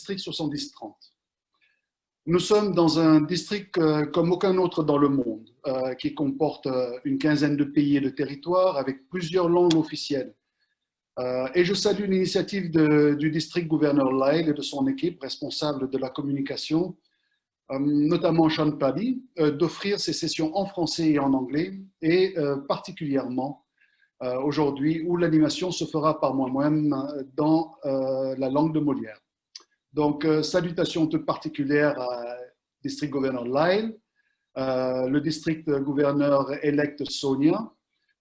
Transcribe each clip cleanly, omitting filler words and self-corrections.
district 70-30. Nous sommes dans un district comme aucun autre dans le monde, qui comporte une quinzaine de pays et de territoires avec plusieurs langues officielles. Et je salue l'initiative du district gouverneur Lyle et de son équipe responsable de la communication, notamment Sean Paddy, d'offrir ces sessions en français et en anglais, et particulièrement aujourd'hui où l'animation se fera par moi-même dans la langue de Molière. Donc, salutations toutes particulières à district gouverneur Lyle, le district gouverneur élect Sonia,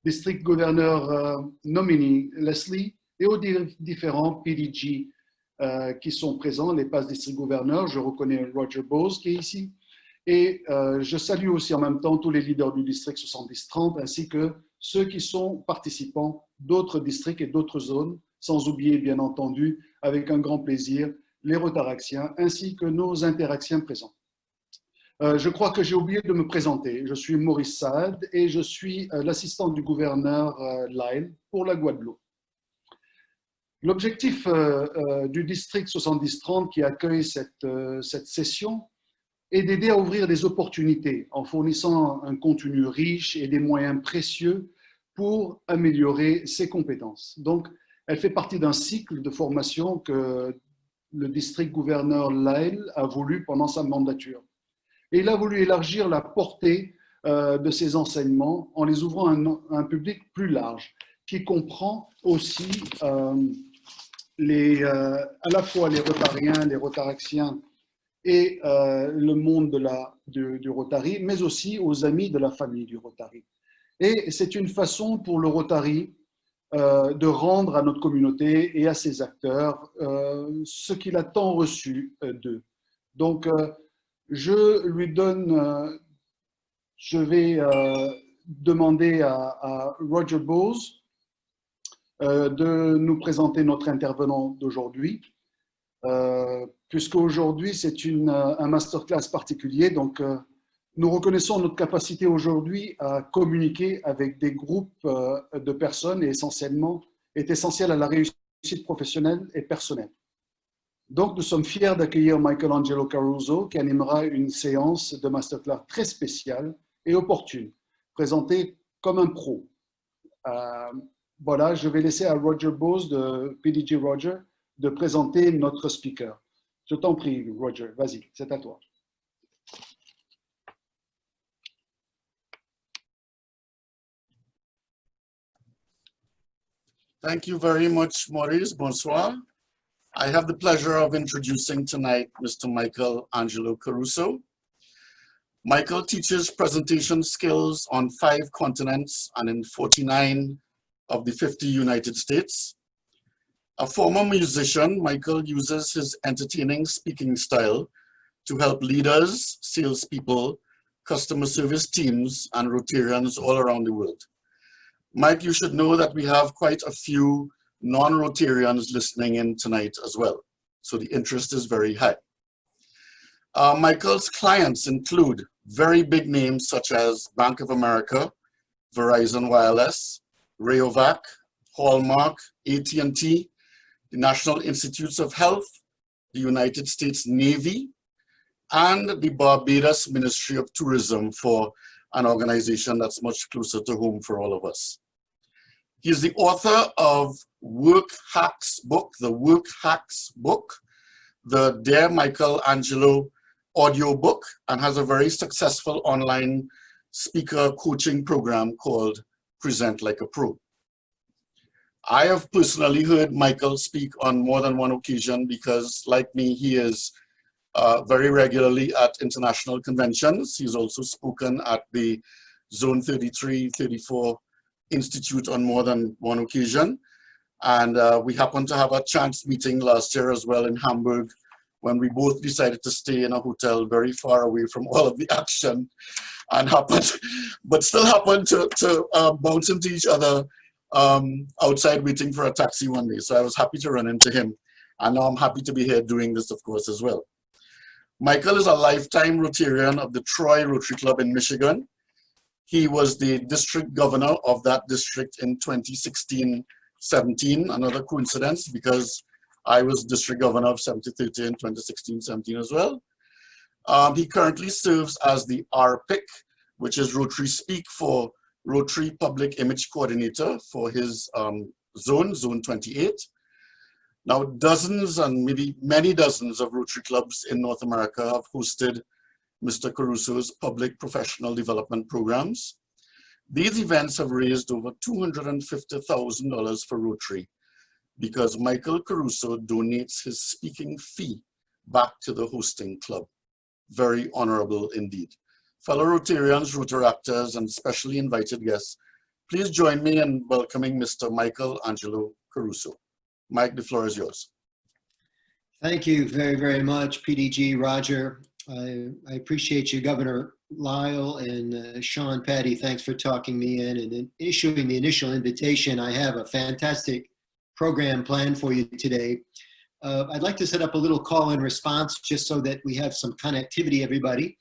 district gouverneur nominee Leslie et aux différents PDG qui sont présents, les passes district gouverneurs. Je reconnais Roger Bose qui est ici. Et je salue aussi en même temps tous les leaders du district 70-30 ainsi que ceux qui sont participants d'autres districts et d'autres zones, sans oublier bien entendu avec un grand plaisir les Rotaraxiens ainsi que nos Interaxiens présents. Je crois que j'ai oublié de me présenter. Je suis Maurice Saad et je suis l'assistant du gouverneur Lyle pour la Guadeloupe. L'objectif du district 70-30 qui accueille cette session est d'aider à ouvrir des opportunités en fournissant un contenu riche et des moyens précieux pour améliorer ses compétences. Donc, elle fait partie d'un cycle de formation que le district gouverneur Lyle a voulu pendant sa mandature. Et il a voulu élargir la portée de ces enseignements en les ouvrant à un public plus large, qui comprend aussi à la fois les Rotariens, les Rotaraxiens et le monde du Rotary, mais aussi aux amis de la famille du Rotary. Et c'est une façon pour le Rotary de rendre à notre communauté et à ses acteurs ce qu'il a tant reçu d'eux. Donc, je vais demander à Roger Bose de nous présenter notre intervenant d'aujourd'hui, puisqu'aujourd'hui c'est un masterclass particulier, donc nous reconnaissons notre capacité aujourd'hui à communiquer avec des groupes de personnes et est essentiel à la réussite professionnelle et personnelle. Donc, nous sommes fiers d'accueillir Angelo Caruso qui animera une séance de masterclass très spéciale et opportune, présentée comme un pro. Voilà, je vais laisser à Roger Bose de PDG Roger de présenter notre speaker. Je t'en prie, Roger, vas-y, c'est à toi. Thank you very much, Maurice. Bonsoir. I have the pleasure of introducing tonight Mr. Angelo Caruso. Michael teaches presentation skills on 5 continents and in 49 of the 50 United States. A former musician, Michael uses his entertaining speaking style to help leaders, salespeople, customer service teams, and Rotarians all around the world. Mike, you should know that we have quite a few non-Rotarians listening in tonight as well, so the interest is very high. Michael's clients include very big names such as Bank of America, Verizon Wireless, Rayovac, Hallmark, AT&T, the National Institutes of Health, the United States Navy, and the Barbados Ministry of Tourism, for an organization that's much closer to home for all of us. He is the author of Work Hacks book, the Work Hacks book, the Dear Michael Angelo audio book, and has a very successful online speaker coaching program called Present Like a Pro. I have personally heard Michael speak on more than one occasion because, like me, he is very regularly at international conventions. He's also spoken at the Zone 33, 34 Institute on more than one occasion. And we happened to have a chance meeting last year as well in Hamburg, when we both decided to stay in a hotel very far away from all of the action, and still happened to bounce into each other outside waiting for a taxi one day. So I was happy to run into him. And now I'm happy to be here doing this, of course, as well. Michael is a lifetime Rotarian of the Troy Rotary Club in Michigan. He was the district governor of that district in 2016-17, another coincidence because I was district governor of 7013, 2016-17 as well. He currently serves as the RPIC, which is Rotary speak for Rotary Public Image Coordinator for his zone 28. Now, dozens and maybe many dozens of Rotary clubs in North America have hosted Mr. Caruso's public professional development programs. These events have raised over $250,000 for Rotary because Michael Caruso donates his speaking fee back to the hosting club. Very honorable indeed. Fellow Rotarians, Rotaractors, and specially invited guests, please join me in welcoming Mr. Michael Angelo Caruso. Mike, the floor is yours. Thank you very, very much, PDG Roger. I appreciate you, Governor Lyle and Sean Patty. Thanks for talking me in and issuing the initial invitation. I have a fantastic program planned for you today. I'd like to set up a little call and response just so that we have some connectivity, everybody.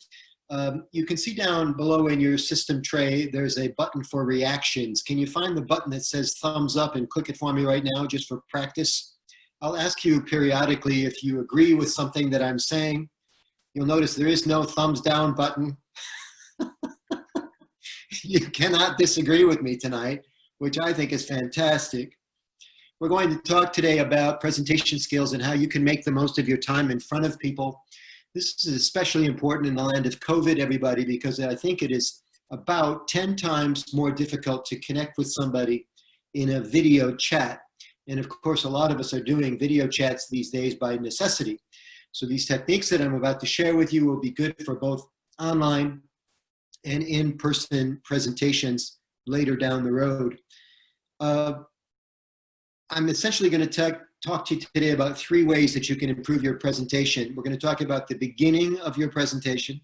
You can see down below in your system tray, there's a button for reactions. Can you find the button that says thumbs up and click it for me right now just for practice? I'll ask you periodically if you agree with something that I'm saying. You'll notice there is no thumbs down button. You cannot disagree with me tonight, which I think is fantastic. We're going to talk today about presentation skills and how you can make the most of your time in front of people. This is especially important in the land of COVID, everybody, because I think it is about 10 times more difficult to connect with somebody in a video chat. And of course, a lot of us are doing video chats these days by necessity. So these techniques that I'm about to share with you will be good for both online and in-person presentations later down the road. I'm essentially going to talk to you today about 3 ways that you can improve your presentation. We're going to talk about the beginning of your presentation.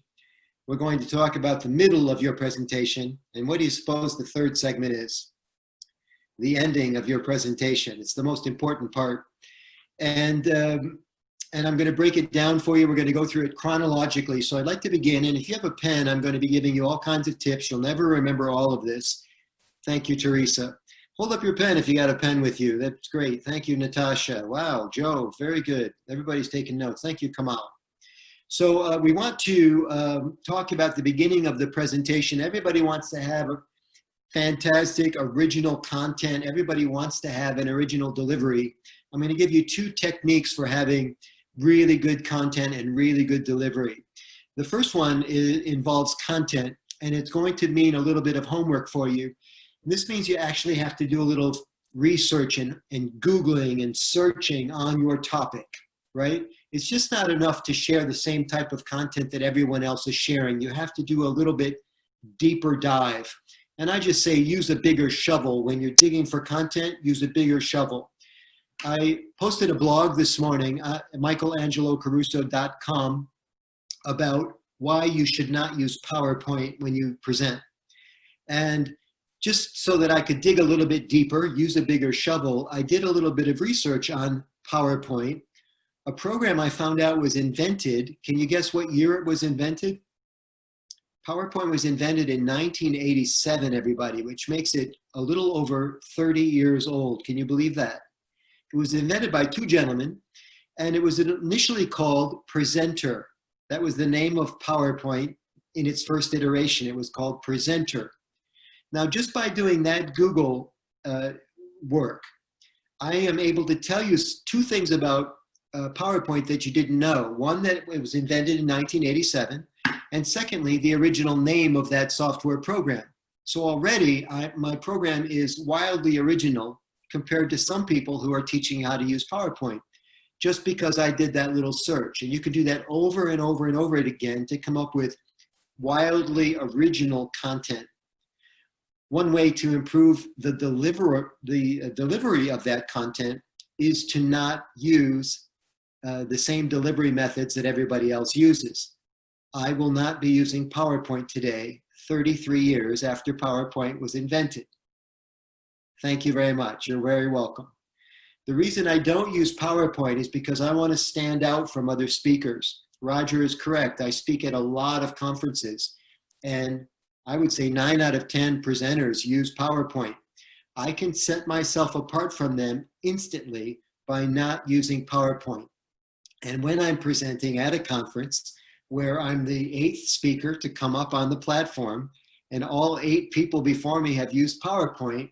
We're going to talk about the middle of your presentation. And what do you suppose the third segment is? The ending of your presentation. It's the most important part. And I'm going to break it down for you. We're going to go through it chronologically. So I'd like to begin. And if you have a pen, I'm going to be giving you all kinds of tips. You'll never remember all of this. Thank you, Teresa. Hold up your pen if you got a pen with you. That's great. Thank you, Natasha. Wow, Joe, very good. Everybody's taking notes. Thank you, Kamal. So we want to talk about the beginning of the presentation. Everybody wants to have a fantastic original content. Everybody wants to have an original delivery. I'm going to give you 2 techniques for having really good content and really good delivery. The first one involves content, and it's going to mean a little bit of homework for you. This means you actually have to do a little research and Googling and searching on your topic, right? It's just not enough to share the same type of content that everyone else is sharing. You have to do a little bit deeper dive. And I just say use a bigger shovel. When you're digging for content, use a bigger shovel. I posted a blog this morning at michaelangelocaruso.com about why you should not use PowerPoint when you present. And just so that I could dig a little bit deeper, use a bigger shovel, I did a little bit of research on PowerPoint. A program I found out was invented. Can you guess what year it was invented? PowerPoint was invented in 1987, everybody, which makes it a little over 30 years old. Can you believe that? It was invented by 2 gentlemen, and it was initially called Presenter. That was the name of PowerPoint in its first iteration. It was called Presenter. Now, just by doing that Google work, I am able to tell you 2 things about PowerPoint that you didn't know. One, that it was invented in 1987, and secondly, the original name of that software program. So already, my program is wildly original compared to some people who are teaching how to use PowerPoint, just because I did that little search. And you can do that over and over and over again to come up with wildly original content. One way to improve the delivery of that content is to not use the same delivery methods that everybody else uses. I will not be using PowerPoint today, 33 years after PowerPoint was invented. Thank you very much. You're very welcome. The reason I don't use PowerPoint is because I want to stand out from other speakers. Roger is correct. I speak at a lot of conferences, and I would say 9 out of 10 presenters use PowerPoint. I can set myself apart from them instantly by not using PowerPoint. And when I'm presenting at a conference where I'm the 8th speaker to come up on the platform and all 8 people before me have used PowerPoint,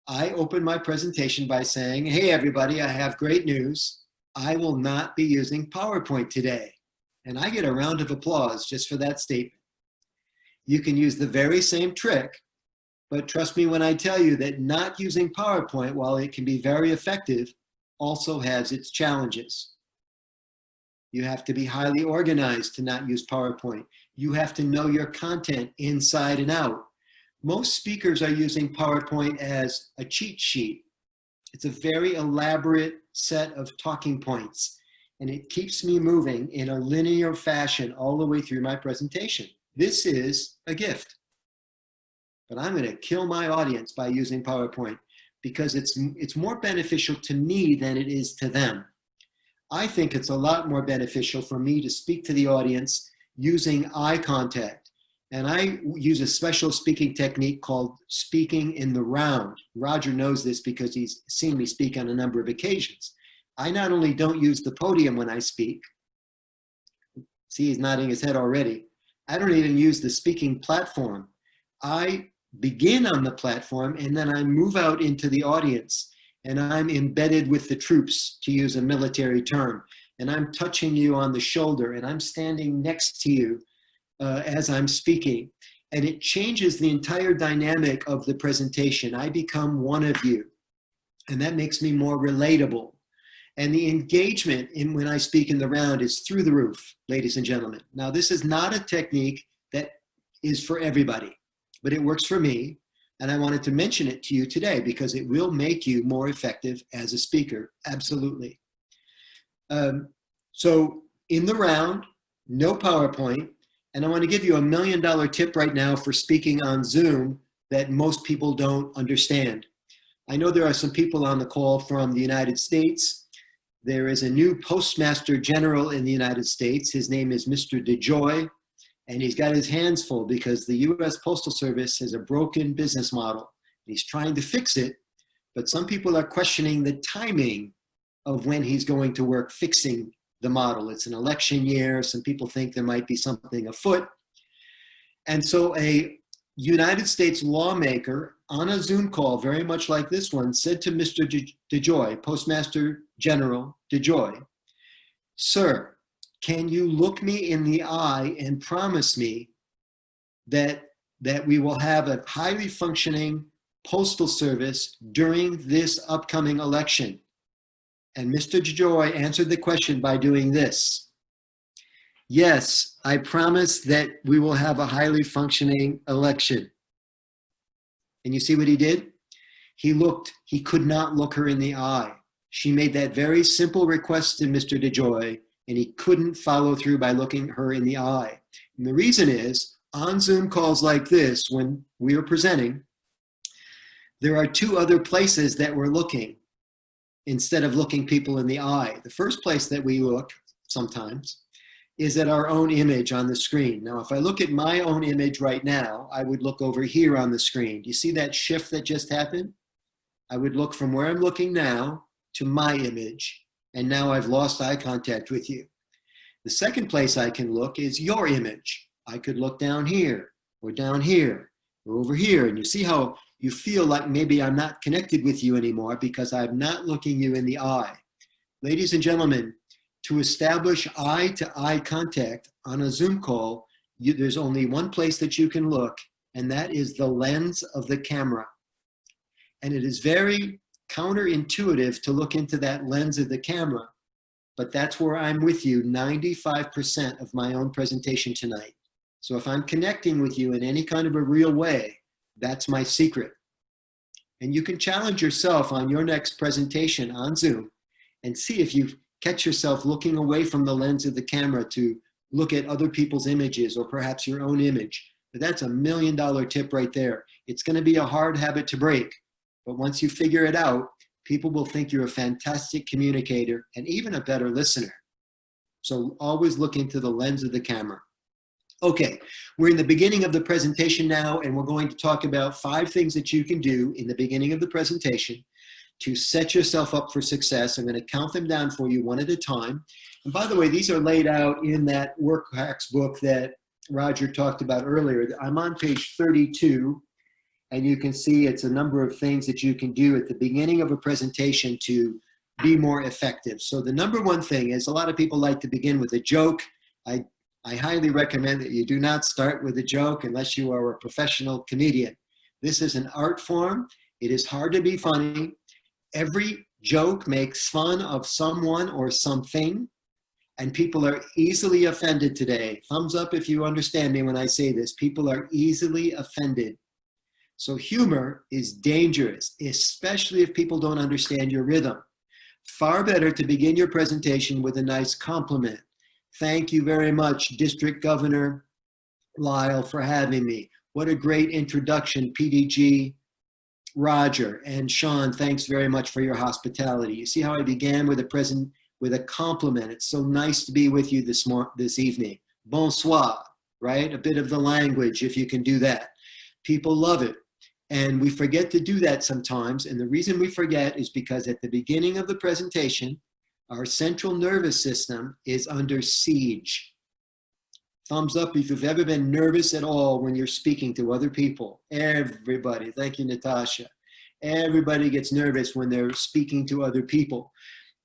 I open my presentation by saying, hey, everybody, I have great news. I will not be using PowerPoint today. And I get a round of applause just for that statement. You can use the very same trick, but trust me when I tell you that not using PowerPoint, while it can be very effective, also has its challenges. You have to be highly organized to not use PowerPoint. You have to know your content inside and out. Most speakers are using PowerPoint as a cheat sheet. It's a very elaborate set of talking points, and it keeps me moving in a linear fashion all the way through my presentation. This is a gift. But I'm going to kill my audience by using PowerPoint because it's more beneficial to me than it is to them. I think it's a lot more beneficial for me to speak to the audience using eye contact. And I use a special speaking technique called speaking in the round. Roger knows this because he's seen me speak on a number of occasions. I not only don't use the podium when I speak, see, he's nodding his head already. I don't even use the speaking platform. I begin on the platform and then I move out into the audience and I'm embedded with the troops, to use a military term, and I'm touching you on the shoulder and I'm standing next to you as I'm speaking. And it changes the entire dynamic of the presentation. I become one of you, and that makes me more relatable. And the engagement when I speak in the round is through the roof, ladies and gentlemen. Now, this is not a technique that is for everybody, but it works for me. And I wanted to mention it to you today because it will make you more effective as a speaker, absolutely. So in the round, no PowerPoint. And I want to give you $1 million tip right now for speaking on Zoom that most people don't understand. I know there are some people on the call from the United States. There is a new Postmaster General in the United States. His name is Mr. DeJoy, and he's got his hands full because the US Postal Service has a broken business model. He's trying to fix it, but some people are questioning the timing of when he's going to work fixing the model. It's an election year. Some people think there might be something afoot. And so a United States lawmaker on a Zoom call, very much like this one, said to Mr. DeJoy, Postmaster General DeJoy, "Sir, can you look me in the eye and promise me that we will have a highly functioning postal service during this upcoming election?" And Mr. DeJoy answered the question by doing this. "Yes, I promise that we will have a highly functioning election." And you see what he did? He could not look her in the eye. She made that very simple request to Mr. DeJoy, and he couldn't follow through by looking her in the eye. And the reason is, on Zoom calls like this, when we are presenting, there are 2 other places that we're looking instead of looking people in the eye. The first place that we look sometimes is at our own image on the screen. Now, if I look at my own image right now, I would look over here on the screen. Do you see that shift that just happened? I would look from where I'm looking now to my image, and now I've lost eye contact with you. The second place I can look is your image. I could look down here, or over here, and you see how you feel like maybe I'm not connected with you anymore because I'm not looking you in the eye. Ladies and gentlemen, to establish eye-to-eye contact on a Zoom call, there's only one place that you can look, and that is the lens of the camera. And it is very counterintuitive to look into that lens of the camera, but that's where I'm with you 95% of my own presentation tonight. So if I'm connecting with you in any kind of a real way, that's my secret. And you can challenge yourself on your next presentation on Zoom and see if you catch yourself looking away from the lens of the camera to look at other people's images or perhaps your own image. But that's $1 million tip right there. It's going to be a hard habit to break, but once you figure it out, people will think you're a fantastic communicator and even a better listener. So always look into the lens of the camera. Okay, we're in the beginning of the presentation now, and we're going to talk about 5 things that you can do in the beginning of the presentation to set yourself up for success. I'm going to count them down for you one at a time. And by the way, these are laid out in that work hacks book that Roger talked about earlier. I'm on page 32, and you can see it's a number of things that you can do at the beginning of a presentation to be more effective. So the number one thing is, a lot of people like to begin with a joke. I highly recommend that you do not start with a joke unless you are a professional comedian. This is an art form. It is hard to be funny. Every joke makes fun of someone or something, and people are easily offended today. Thumbs up if you understand me when I say this. People are easily offended. So humor is dangerous, especially if people don't understand your rhythm. Far better to begin your presentation with a nice compliment. Thank you very much, District Governor Lyle, for having me. What a great introduction, PDG Roger. And Sean, thanks very much for your hospitality. You see how I began with a compliment. It's so nice to be with you this evening. Bonsoir, right? A bit of the language, if you can do that. People love it. And we forget to do that sometimes. And the reason we forget is because at the beginning of the presentation, our central nervous system is under siege. Thumbs up if you've ever been nervous at all when you're speaking to other people. Everybody, thank you, Natasha. Everybody gets nervous when they're speaking to other people.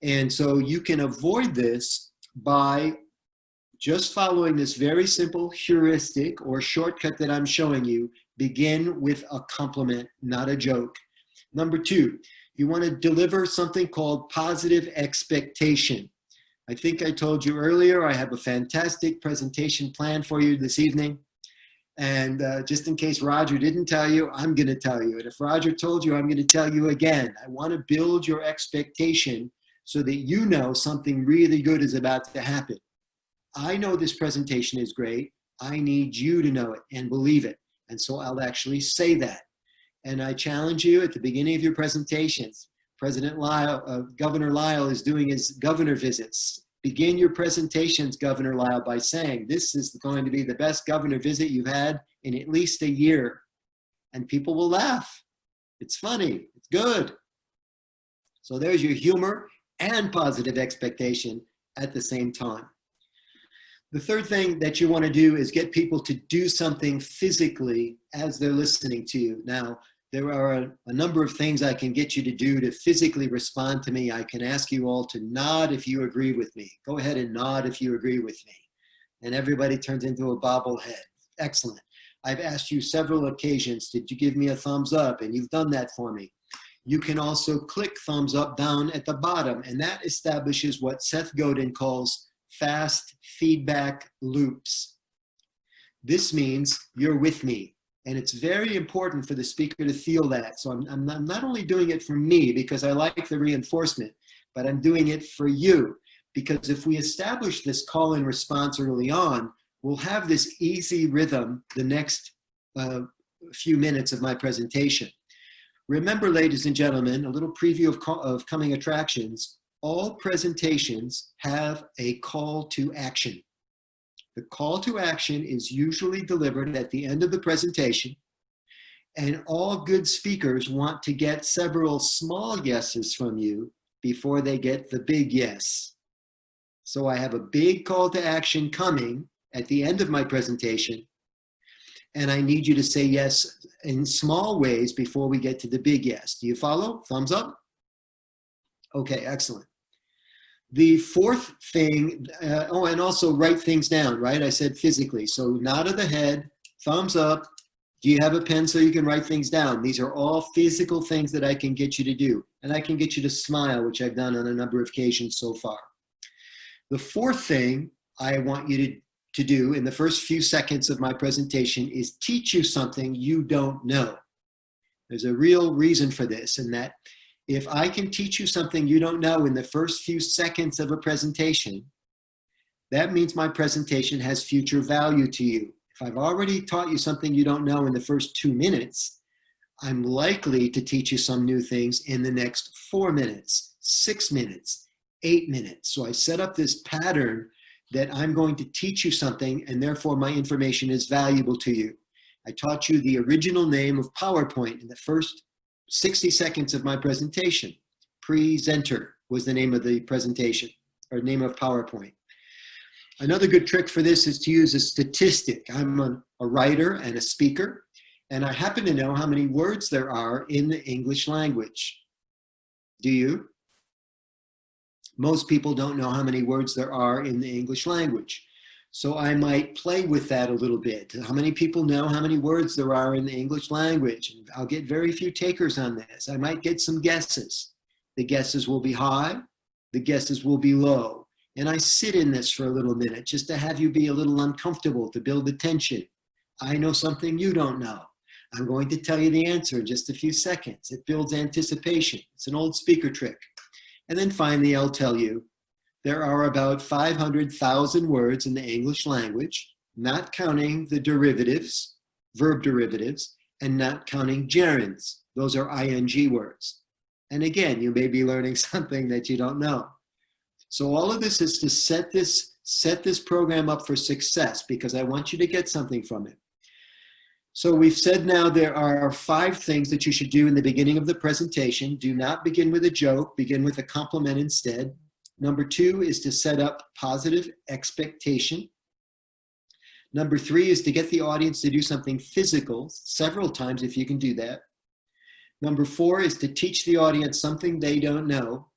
And so you can avoid this by just following this very simple heuristic or shortcut that I'm showing you. Begin with a compliment, not a joke. Number two, you want to deliver something called positive expectation. I think I told you earlier, I have a fantastic presentation plan for you this evening. And just in case Roger didn't tell you, I'm going to tell you. And if Roger told you, I'm going to tell you again. I want to build your expectation so that you know something really good is about to happen. I know this presentation is great. I need you to know it and believe it. And so I'll actually say that. And I challenge you at the beginning of your presentations. President Lyle, Governor Lyle is doing his governor visits. Begin your presentations, Governor Lyle, by saying, this is going to be the best governor visit you've had in at least a year. And people will laugh. It's funny. It's good. So there's your humor and positive expectation at the same time. The third thing that you want to do is get people to do something physically as they're listening to you. Now, there are a number of things I can get you to do to physically respond to me. I can ask you all to nod if you agree with me. Go ahead and nod if you agree with me. And everybody turns into a bobblehead. Excellent. I've asked you several occasions, did you give me a thumbs up? And you've done that for me. You can also click thumbs up down at the bottom, and that establishes what Seth Godin calls fast feedback loops. This means you're with me. And it's very important for the speaker to feel that. So I'm not only doing it for me because I like the reinforcement, but I'm doing it for you. Because if we establish this call and response early on, we'll have this easy rhythm the next few minutes of my presentation. Remember, ladies and gentlemen, a little preview of coming attractions. All presentations have a call to action. The call to action is usually delivered at the end of the presentation, and all good speakers want to get several small yeses from you before they get the big yes. So I have a big call to action coming at the end of my presentation, and I need you to say yes in small ways before we get to the big yes. Do you follow? Thumbs up? Okay, excellent. The fourth thing, oh, and also write things down, right? I said physically. So nod of the head, thumbs up. Do you have a pen so you can write things down? These are all physical things that I can get you to do. And I can get you to smile, which I've done on a number of occasions so far. The fourth thing I want you to do in the first few seconds of my presentation is teach you something you don't know. There's a real reason for this, and that if I can teach you something you don't know in the first few seconds of a presentation, that means my presentation has future value to you. If I've already taught you something you don't know in the first 2 minutes, I'm likely to teach you some new things in the next 4 minutes, 6 minutes, 8 minutes. So I set up this pattern that I'm going to teach you something, and therefore my information is valuable to you. I taught you the original name of PowerPoint in the first 60 seconds of my presentation. Presenter was the name of the presentation, or name of PowerPoint. Another good trick for this is to use a statistic. I'm a writer and a speaker, and I happen to know how many words there are in the English language. Do you? Most people don't know how many words there are in the English language. So I might play with that a little bit. How many people know how many words there are in the English language? I'll get very few takers on this. I might get some guesses. The guesses will be high, the guesses will be low. And I sit in this for a little minute just to have you be a little uncomfortable, to build the tension. I know something you don't know. I'm going to tell you the answer in just a few seconds. It builds anticipation. It's an old speaker trick. And then finally, I'll tell you, there are about 500,000 words in the English language, not counting the derivatives, verb derivatives, and not counting gerunds. Those are ing words. And again, you may be learning something that you don't know. So all of this is to set this program up for success, because I want you to get something from it. So we've said now there are 5 things that you should do in the beginning of the presentation. Do not begin with a joke, begin with a compliment instead. Number 2 is to set up positive expectation. Number 3 is to get the audience to do something physical several times if you can do that. Number 4 is to teach the audience something they don't know.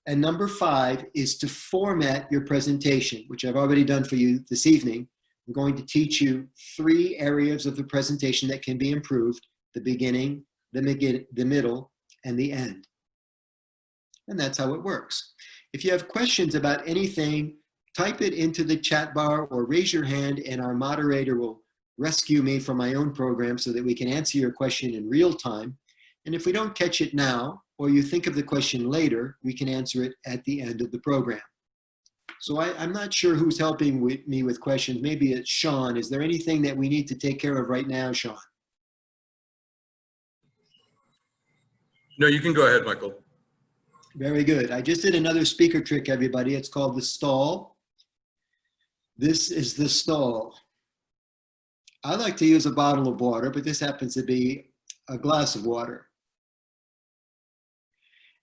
And number 5 is to format your presentation, which I've already done for you this evening. I'm going to teach you 3 areas of the presentation that can be improved: the beginning, the middle, and the end. And that's how it works. If you have questions about anything, type it into the chat bar or raise your hand, and our moderator will rescue me from my own program so that we can answer your question in real time. And if we don't catch it now, or you think of the question later, we can answer it at the end of the program. So I'm not sure who's helping me with questions. Maybe it's Sean. Is there anything that we need to take care of right now, Sean? No, you can go ahead, Michael. Very good. I just did another speaker trick, everybody. It's called the stall. This is the stall. I like to use a bottle of water, but this happens to be a glass of water.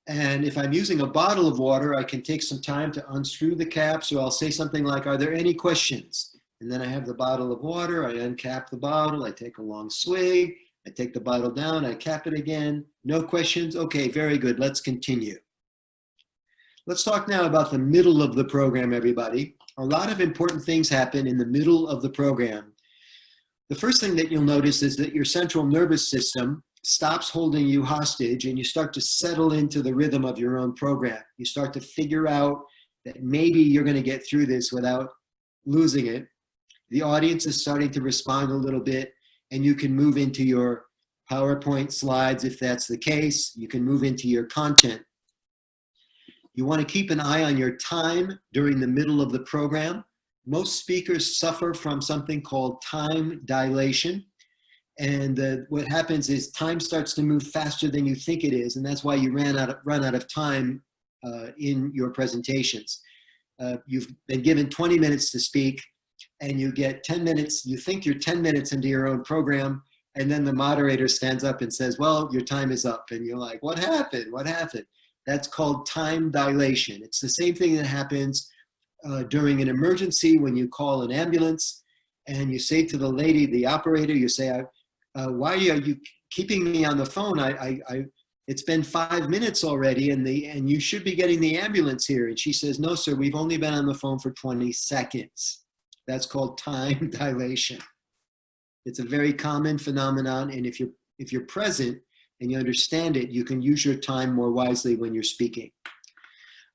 And if I'm using a bottle of water, I can take some time to unscrew the cap. So I'll say something like, are there any questions? And then I have the bottle of water. I uncap the bottle. I take a long swig. I take the bottle down. I cap it again. No questions? Okay, very good. Let's continue. Let's talk now about the middle of the program, everybody. A lot of important things happen in the middle of the program. The first thing that you'll notice is that your central nervous system stops holding you hostage, and you start to settle into the rhythm of your own program. You start to figure out that maybe you're going to get through this without losing it. The audience is starting to respond a little bit, and you can move into your PowerPoint slides if that's the case. You can move into your content. You want to keep an eye on your time during the middle of the program. Most speakers suffer from something called time dilation. And what happens is time starts to move faster than you think it is, and that's why you run out of time in your presentations. You've been given 20 minutes to speak, and you get 10 minutes. You think you're 10 minutes into your own program, and then the moderator stands up and says, well, your time is up. And you're like, what happened? What happened? That's called time dilation. It's the same thing that happens during an emergency when you call an ambulance, and you say to the lady, the operator, you say, why are you keeping me on the phone? It's been 5 minutes already, and you should be getting the ambulance here. And she says, no, sir, we've only been on the phone for 20 seconds. That's called time dilation. It's a very common phenomenon, and if you're present and you understand it, you can use your time more wisely when you're speaking.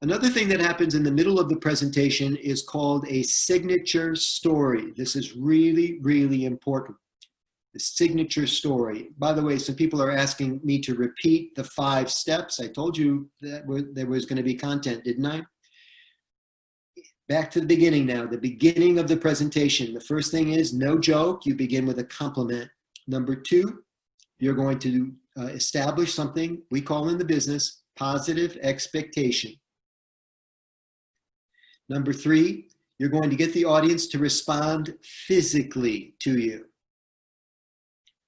Another thing that happens in the middle of the presentation is called a signature story. This is really, really important. The signature story. By the way, some people are asking me to repeat the 5 steps. I told you that there was going to be content, didn't I? Back to the beginning now, the beginning of the presentation. The first thing is no joke. You begin with a compliment. Number 2, you're going to establish something we call in the business positive expectation. Number 3, you're going to get the audience to respond physically to you.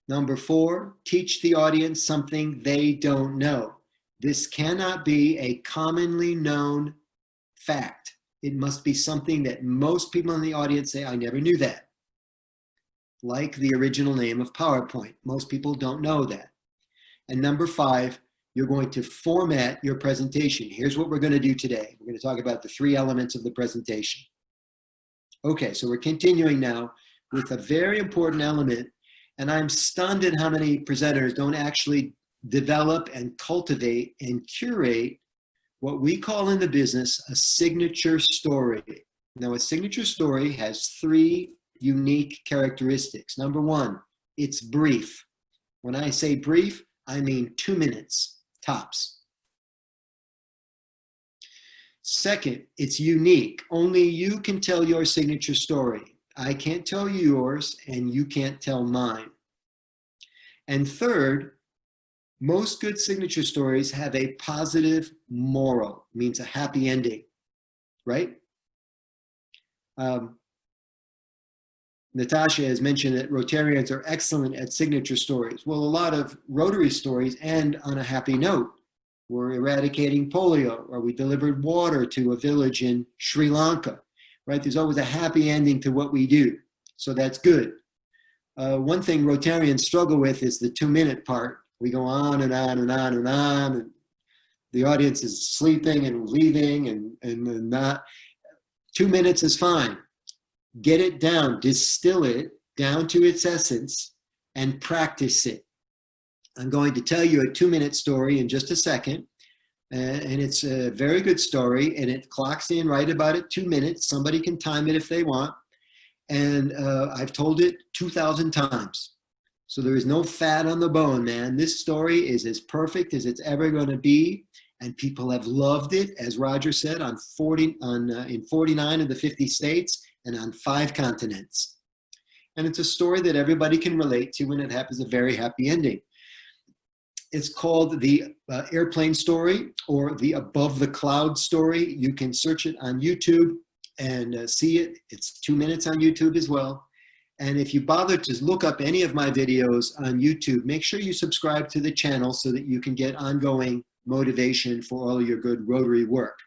Number 4, teach the audience something they don't know. This cannot be a commonly known fact. It must be something that most people in the audience say, I never knew that. Like the original name of PowerPoint. Most people don't know that. And number 5, you're going to format your presentation. Here's what we're going to do today. We're going to talk about the 3 elements of the presentation. Okay, so we're continuing now with a very important element. And I'm stunned at how many presenters don't actually develop and cultivate and curate what we call in the business a signature story. Now, a signature story has 3 unique characteristics. Number 1, it's brief. When I say brief, I mean 2 minutes, tops. Second, it's unique. Only you can tell your signature story. I can't tell you yours, and you can't tell mine. And third, most good signature stories have a positive moral, means a happy ending, right? Natasha has mentioned that Rotarians are excellent at signature stories. Well, a lot of Rotary stories end on a happy note. We're eradicating polio, or we delivered water to a village in Sri Lanka, right? There's always a happy ending to what we do, so that's good. One thing Rotarians struggle with is the 2-minute part. We go on and on and on and on, and the audience is sleeping and leaving and not. 2 minutes is fine. Get it down, distill it down to its essence, and practice it. I'm going to tell you a 2-minute story in just a second, and it's a very good story, and it clocks in right about at 2 minutes. Somebody can time it if they want, and I've told it 2,000 times. So there is no fat on the bone, man. This story is as perfect as it's ever going to be, and people have loved it, as Roger said, in 49 of the 50 states and on 5 continents. And it's a story that everybody can relate to, and it has a very happy ending. It's called the airplane story, or the above the cloud story. You can search it on YouTube and see it. It's 2 minutes on YouTube as well. And if you bother to look up any of my videos on YouTube, make sure you subscribe to the channel so that you can get ongoing motivation for all of your good Rotary work.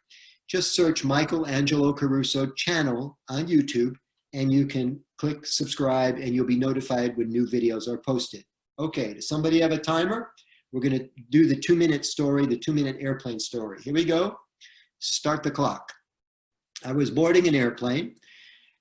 Just search Michael Angelo Caruso channel on YouTube, and you can click subscribe, and you'll be notified when new videos are posted. Okay, does somebody have a timer? We're going to do the 2-minute story, the 2-minute airplane story. Here we go. Start the clock. I was boarding an airplane,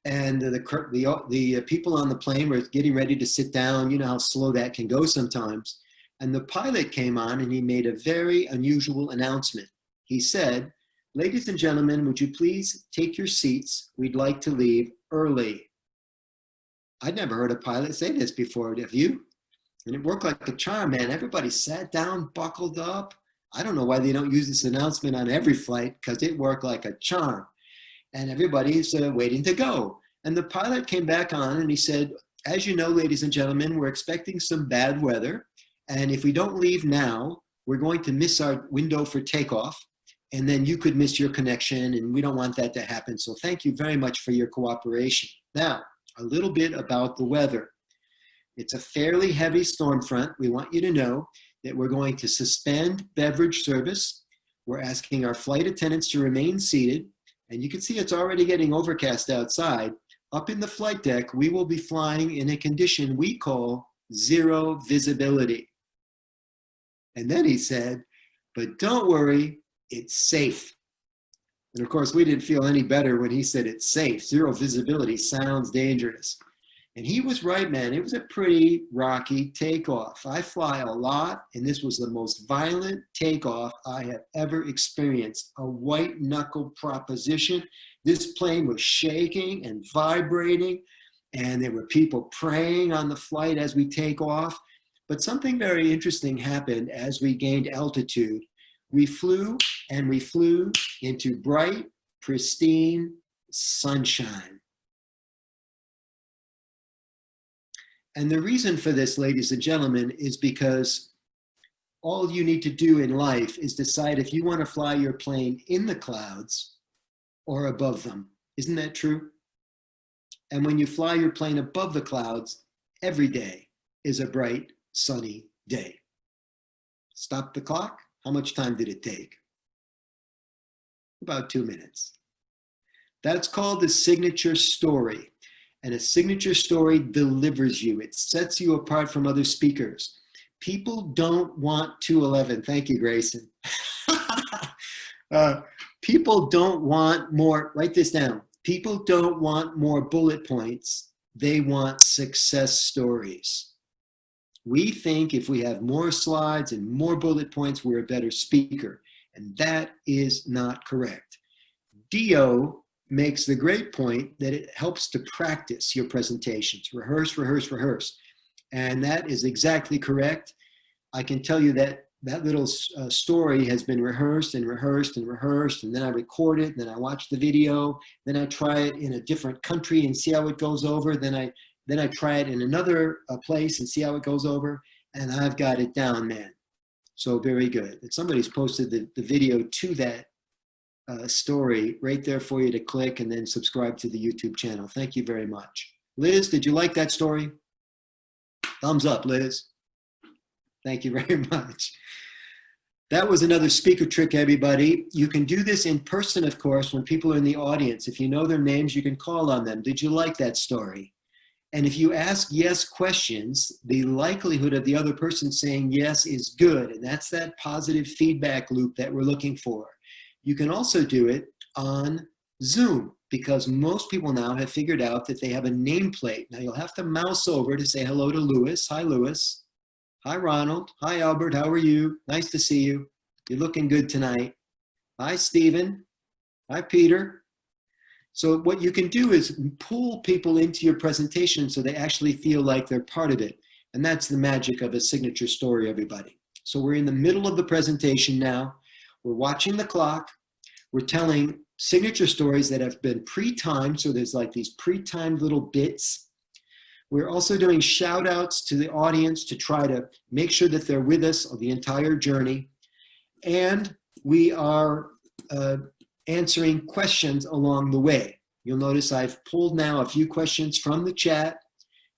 and the people on the plane were getting ready to sit down. You know how slow that can go sometimes. And the pilot came on, and he made a very unusual announcement. He said, "Ladies and gentlemen, would you please take your seats? We'd like to leave early." I'd never heard a pilot say this before, have you? And it worked like a charm, man. Everybody sat down, buckled up. I don't know why they don't use this announcement on every flight, because it worked like a charm. And everybody's waiting to go. And the pilot came back on, and he said, "As you know, ladies and gentlemen, we're expecting some bad weather. And if we don't leave now, we're going to miss our window for takeoff. And then you could miss your connection, and we don't want that to happen. So thank you very much for your cooperation." Now, a little bit about the weather. It's a fairly heavy storm front. We want you to know that we're going to suspend beverage service. We're asking our flight attendants to remain seated. And you can see it's already getting overcast outside. Up in the flight deck, we will be flying in a condition we call zero visibility. And then he said, "But don't worry, it's safe." And of course, we didn't feel any better when he said it's safe. Zero visibility sounds dangerous. And he was right, man. It was a pretty rocky takeoff. I fly a lot, and this was the most violent takeoff I have ever experienced. A white knuckle proposition. This plane was shaking and vibrating, and there were people praying on the flight as we take off. But something very interesting happened as we gained altitude. We flew, and we flew into bright, pristine sunshine. And the reason for this, ladies and gentlemen, is because all you need to do in life is decide if you want to fly your plane in the clouds or above them. Isn't that true? And when you fly your plane above the clouds, every day is a bright, sunny day. Stop the clock. How much time did it take? About 2 minutes. That's called the signature story. And a signature story delivers you. It sets you apart from other speakers. People don't want 211. Thank you, Grayson. People don't want more, write this down. People don't want more bullet points. They want success stories. We think if we have more slides and more bullet points, we're a better speaker. And that is not correct. Dio makes the great point that it helps to practice your presentations. Rehearse, rehearse, rehearse. And that is exactly correct. I can tell you that that little story has been rehearsed and rehearsed and rehearsed, and then I record it, then I watch the video, then I try it in a different country and see how it goes over, then I try it in another place and see how it goes over, and I've got it down, man. So very good. And somebody's posted the video to that story right there for you to click and then subscribe to the YouTube channel. Thank you very much. Liz, did you like that story? Thumbs up, Liz. Thank you very much. That was another speaker trick, everybody. You can do this in person, of course, when people are in the audience. If you know their names, you can call on them. Did you like that story? And if you ask yes questions, the likelihood of the other person saying yes is good. And that's that positive feedback loop that we're looking for. You can also do it on Zoom, because most people now have figured out that they have a nameplate. Now you'll have to mouse over to say hello to Lewis. Hi, Lewis. Hi, Ronald. Hi, Albert. How are you? Nice to see you. You're looking good tonight. Hi, Stephen. Hi, Peter. So what you can do is pull people into your presentation so they actually feel like they're part of it. And that's the magic of a signature story, everybody. So we're in the middle of the presentation now. We're watching the clock. We're telling signature stories that have been pre-timed. So there's like these pre-timed little bits. We're also doing shout outs to the audience to try to make sure that they're with us on the entire journey. And we are answering questions along the way. You'll notice I've pulled now a few questions from the chat,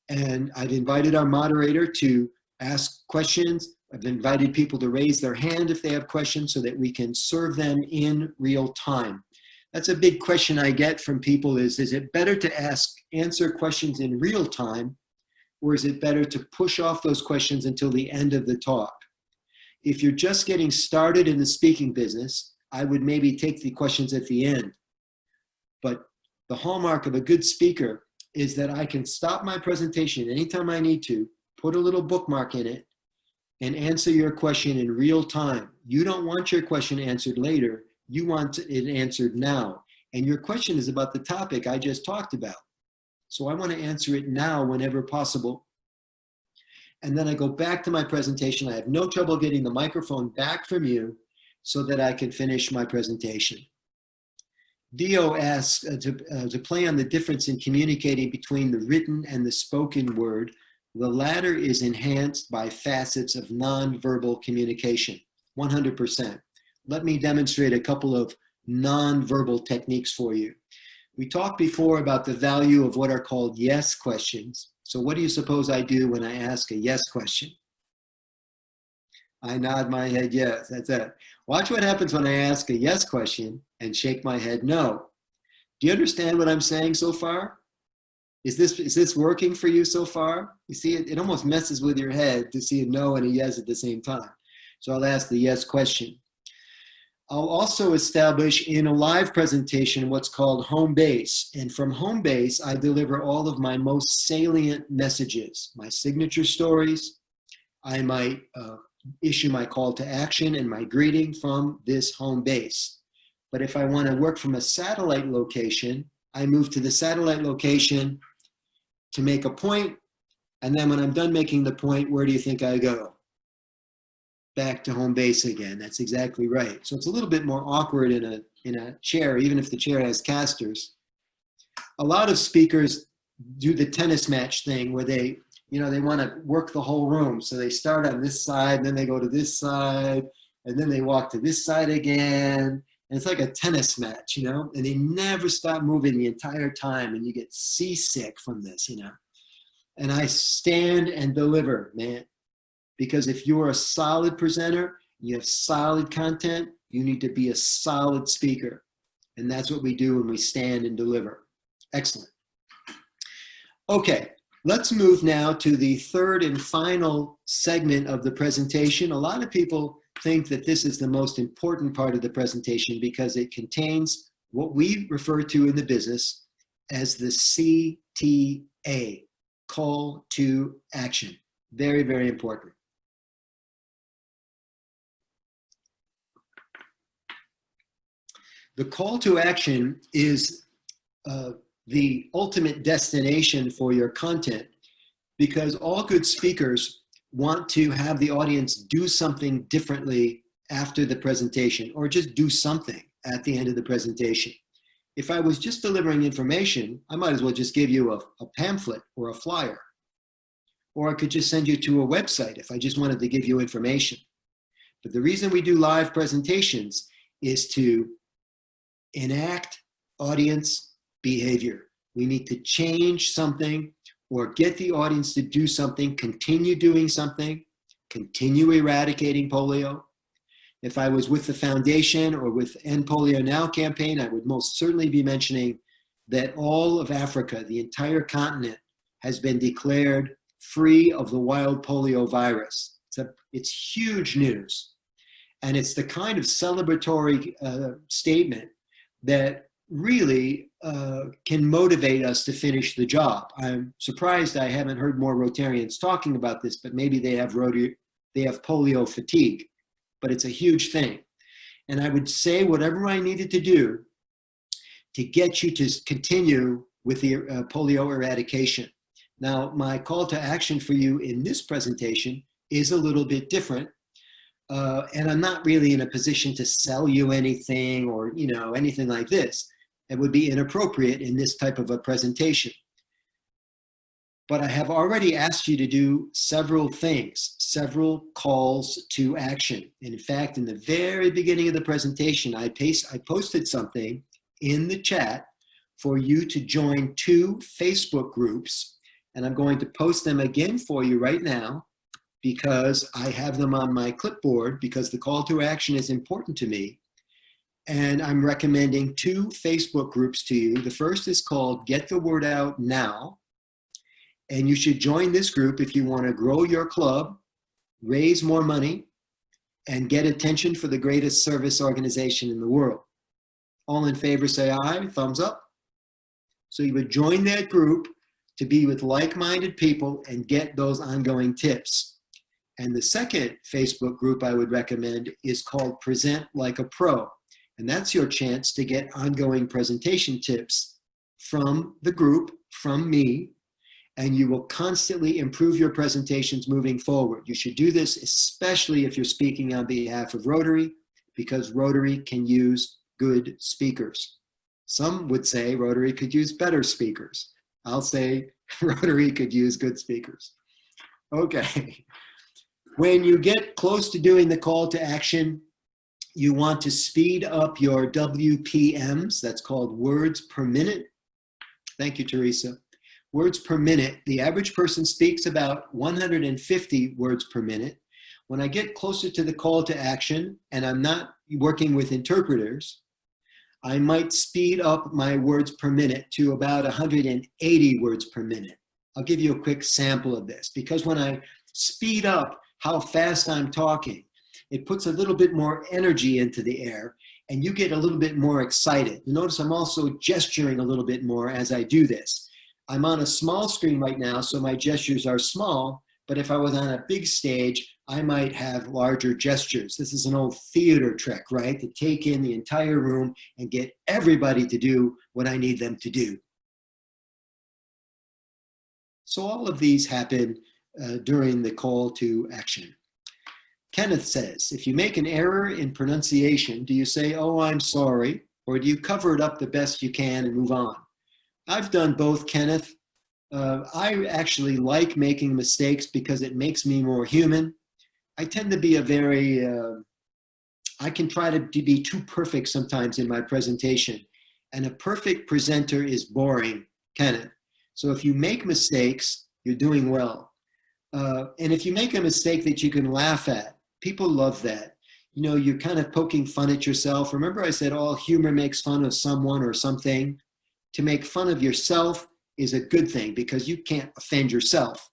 and I've invited our moderator to ask questions. I've invited people to raise their hand if they have questions so that we can serve them in real time. That's a big question I get from people is it better to answer questions in real time, or is it better to push off those questions until the end of the talk? If you're just getting started in the speaking business, I would maybe take the questions at the end. But the hallmark of a good speaker is that I can stop my presentation anytime I need to, put a little bookmark in it, and answer your question in real time. You don't want your question answered later. You want it answered now. And your question is about the topic I just talked about. So I want to answer it now whenever possible. And then I go back to my presentation. I have no trouble getting the microphone back from you so that I can finish my presentation. Dio asks to play on the difference in communicating between the written and the spoken word. The latter is enhanced by facets of nonverbal communication, 100%. Let me demonstrate a couple of nonverbal techniques for you. We talked before about the value of what are called yes questions. So what do you suppose I do when I ask a yes question? I nod my head yes, that's it. Watch what happens when I ask a yes question and shake my head no. Do you understand what I'm saying so far? Is this working for you so far? You see, it almost messes with your head to see a no and a yes at the same time. So I'll ask the yes question. I'll also establish in a live presentation what's called home base. And from home base, I deliver all of my most salient messages, my signature stories. I might issue my call to action and my greeting from this home base. But if I want to work from a satellite location, I move to the satellite location to make a point. And then when I'm done making the point, where do you think I go? Back to home base again. That's exactly right. So it's a little bit more awkward in a chair, even if the chair has casters. A lot of speakers do the tennis match thing where they want to work the whole room. So they start on this side, and then they go to this side, and then they walk to this side again. And it's like a tennis match, and they never stop moving the entire time, and you get seasick from this, And I stand and deliver, man. Because if you're a solid presenter, you have solid content, you need to be a solid speaker. And that's what we do when we stand and deliver. Excellent. Okay, let's move now to the third and final segment of the presentation. A lot of people think that this is the most important part of the presentation because it contains what we refer to in the business as the CTA, call to action. Very, very important. The call to action is the ultimate destination for your content because all good speakers want to have the audience do something differently after the presentation or just do something at the end of the presentation. If I was just delivering information, I might as well just give you a pamphlet or a flyer. Or I could just send you to a website if I just wanted to give you information. But the reason we do live presentations is to enact audience behavior. We need to change something or get the audience to do something, continue doing something, continue eradicating polio. If I was with the foundation or with End Polio Now campaign, I would most certainly be mentioning that all of Africa, the entire continent, has been declared free of the wild polio virus. It's huge news. And it's the kind of celebratory statement that really can motivate us to finish the job. I'm surprised I haven't heard more Rotarians talking about this, but maybe they have polio fatigue, but it's a huge thing. And I would say whatever I needed to do to get you to continue with the polio eradication. Now, my call to action for you in this presentation is a little bit different. And I'm not really in a position to sell you anything or, anything like this. It would be inappropriate in this type of a presentation. But I have already asked you to do several things, several calls to action. And in fact, in the very beginning of the presentation, I posted something in the chat for you to join 2 Facebook groups. And I'm going to post them again for you right now because I have them on my clipboard because the call to action is important to me. And I'm recommending 2 Facebook groups to you. The first is called Get the Word Out Now. And you should join this group if you want to grow your club, raise more money, and get attention for the greatest service organization in the world. All in favor say aye, thumbs up. So you would join that group to be with like-minded people and get those ongoing tips. And the second Facebook group I would recommend is called Present Like a Pro. And that's your chance to get ongoing presentation tips from the group, from me, and you will constantly improve your presentations moving forward. You should do this especially if you're speaking on behalf of Rotary, because Rotary can use good speakers. Some would say Rotary could use better speakers. I'll say Rotary could use good speakers. Okay. When you get close to doing the call to action, you want to speed up your WPMs. That's called words per minute. Thank you, Teresa. Words per minute. The average person speaks about 150 words per minute. When I get closer to the call to action and I'm not working with interpreters, I might speed up my words per minute to about 180 words per minute. I'll give you a quick sample of this because when I speed up how fast I'm talking, it puts a little bit more energy into the air and you get a little bit more excited. You notice I'm also gesturing a little bit more as I do this. I'm on a small screen right now, so my gestures are small, but if I was on a big stage, I might have larger gestures. This is an old theater trick, right? To take in the entire room and get everybody to do what I need them to do. So all of these happen during the call to action. Kenneth says, if you make an error in pronunciation, do you say, oh, I'm sorry, or do you cover it up the best you can and move on? I've done both, Kenneth. I actually like making mistakes because it makes me more human. I tend to be I can try to be too perfect sometimes in my presentation. And a perfect presenter is boring, Kenneth. So if you make mistakes, you're doing well. And if you make a mistake that you can laugh at, people love that. you know, you're kind of poking fun at yourself. Remember I said all humor makes fun of someone or something? To make fun of yourself is a good thing because you can't offend yourself.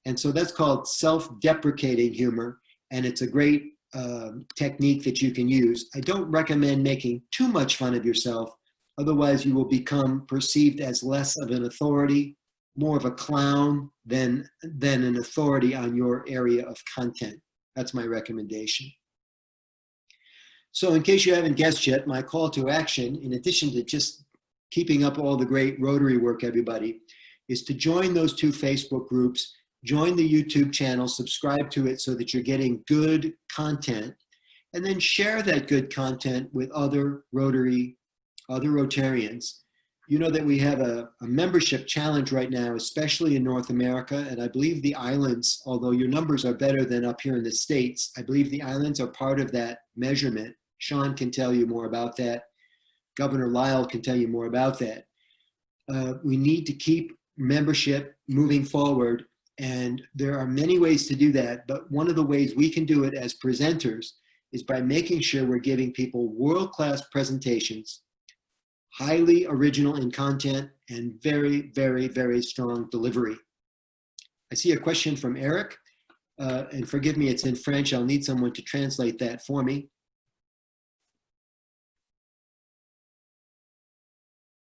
And so that's called self-deprecating humor, and it's a great technique that you can use. I don't recommend making too much fun of yourself, otherwise you will become perceived as less of an authority, more of a clown than an authority on your area of content. That's my recommendation. So in case you haven't guessed yet, my call to action, in addition to just keeping up all the great Rotary work, everybody, is to join those 2 Facebook groups, join the YouTube channel, subscribe to it so that you're getting good content, and then share that good content with other Rotarians. You know that we have a membership challenge right now, especially in North America, and I believe the islands, although your numbers are better than up here in the States, I believe the islands are part of that measurement. Sean can tell you more about that. Governor Lyle can tell you more about that. We need to keep membership moving forward, and there are many ways to do that, but one of the ways we can do it as presenters is by making sure we're giving people world-class presentations, highly original in content, and very, very, very strong delivery. I see a question from Eric, and forgive me, it's in French. I'll need someone to translate that for me.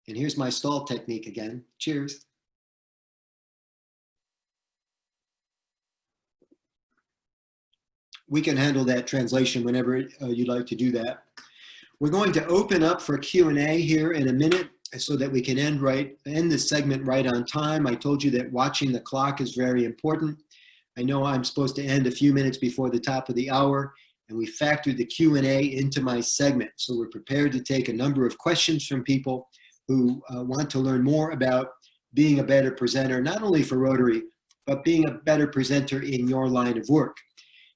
And here's my stall technique again. Cheers. We can handle that translation whenever you'd like to do that. We're going to open up for Q&A here in a minute so that we can end this segment right on time. I told you that watching the clock is very important. I know I'm supposed to end a few minutes before the top of the hour, and we factored the Q&A into my segment. So we're prepared to take a number of questions from people who want to learn more about being a better presenter, not only for Rotary, but being a better presenter in your line of work.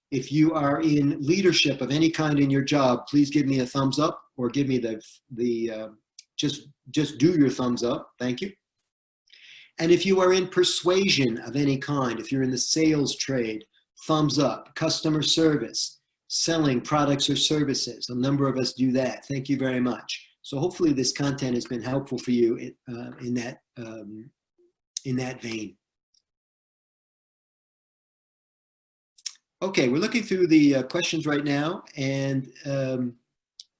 If you are in leadership of any kind in your job, please give me a thumbs up, or give me just do your thumbs up. Thank you. And if you are in persuasion of any kind, if you're in the sales trade, thumbs up. Customer service, selling products or services. A number of us do that. Thank you very much. So hopefully this content has been helpful for you in that vein. Okay, we're looking through the questions right now, and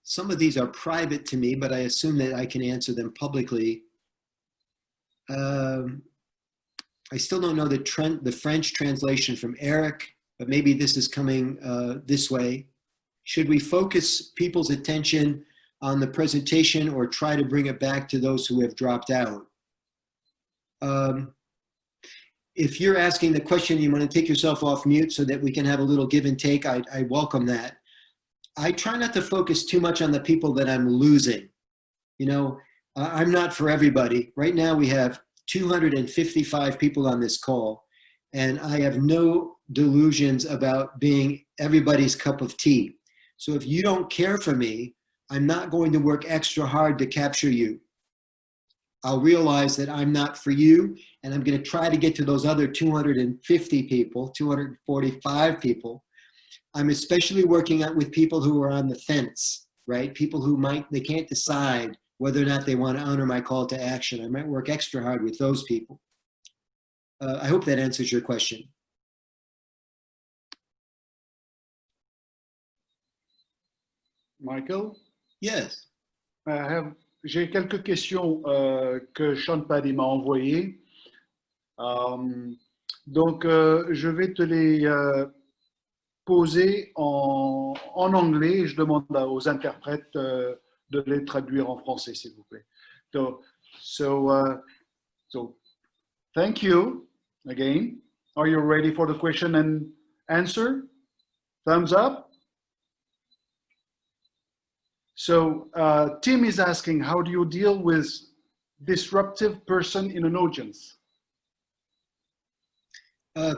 some of these are private to me, but I assume that I can answer them publicly. I still don't know the French translation from Eric, but maybe this is coming this way. Should we focus people's attention on the presentation or try to bring it back to those who have dropped out? If you're asking the question, you want to take yourself off mute so that we can have a little give and take, I welcome that. I try not to focus too much on the people that I'm losing. You know, I'm not for everybody. Right now we have 255 people on this call, and I have no delusions about being everybody's cup of tea. So if you don't care for me, I'm not going to work extra hard to capture you. I'll realize that I'm not for you, and I'm going to try to get to those other 250 people, 245 people. I'm especially working out with people who are on the fence, right? People who they can't decide whether or not they want to honor my call to action. I might work extra hard with those people. I hope that answers your question. Michael? Yes. J'ai quelques questions que Sean Paddy m'a envoyées. Donc, je vais te les poser en anglais. Je demande aux interprètes de les traduire en français, s'il vous plaît. So, thank you again. Are you ready for the question and answer? Thumbs up. So Tim is asking, how do you deal with disruptive person in an audience?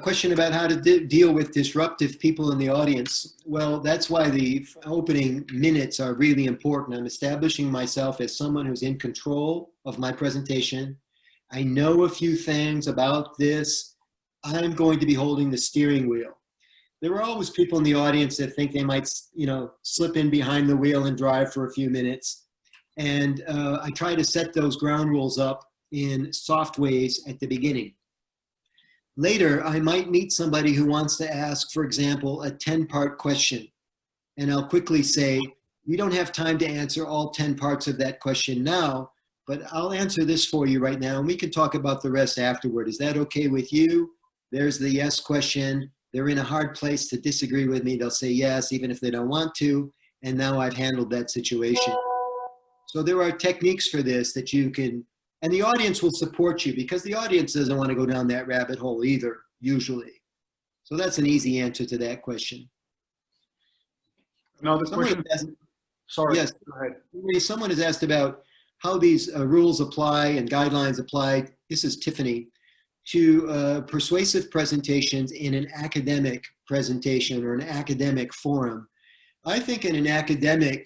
Question about how to deal with disruptive people in the audience. Well, that's why the opening minutes are really important. I'm establishing myself as someone who's in control of my presentation. I know a few things about this. I'm going to be holding the steering wheel. There are always people in the audience that think they might, slip in behind the wheel and drive for a few minutes. And I try to set those ground rules up in soft ways at the beginning. Later, I might meet somebody who wants to ask, for example, a 10-part question. And I'll quickly say, we don't have time to answer all 10 parts of that question now, but I'll answer this for you right now, and we can talk about the rest afterward. Is that okay with you? There's the yes question. They're in a hard place to disagree with me. They'll say yes, even if they don't want to. And now I've handled that situation. So there are techniques for this that you can, and the audience will support you because the audience doesn't want to go down that rabbit hole either, usually. So that's an easy answer to that question. Now the question, sorry, yes, go ahead. Someone has asked about how these rules apply and guidelines apply. This is Tiffany. To persuasive presentations in an academic presentation or an academic forum. I think in an academic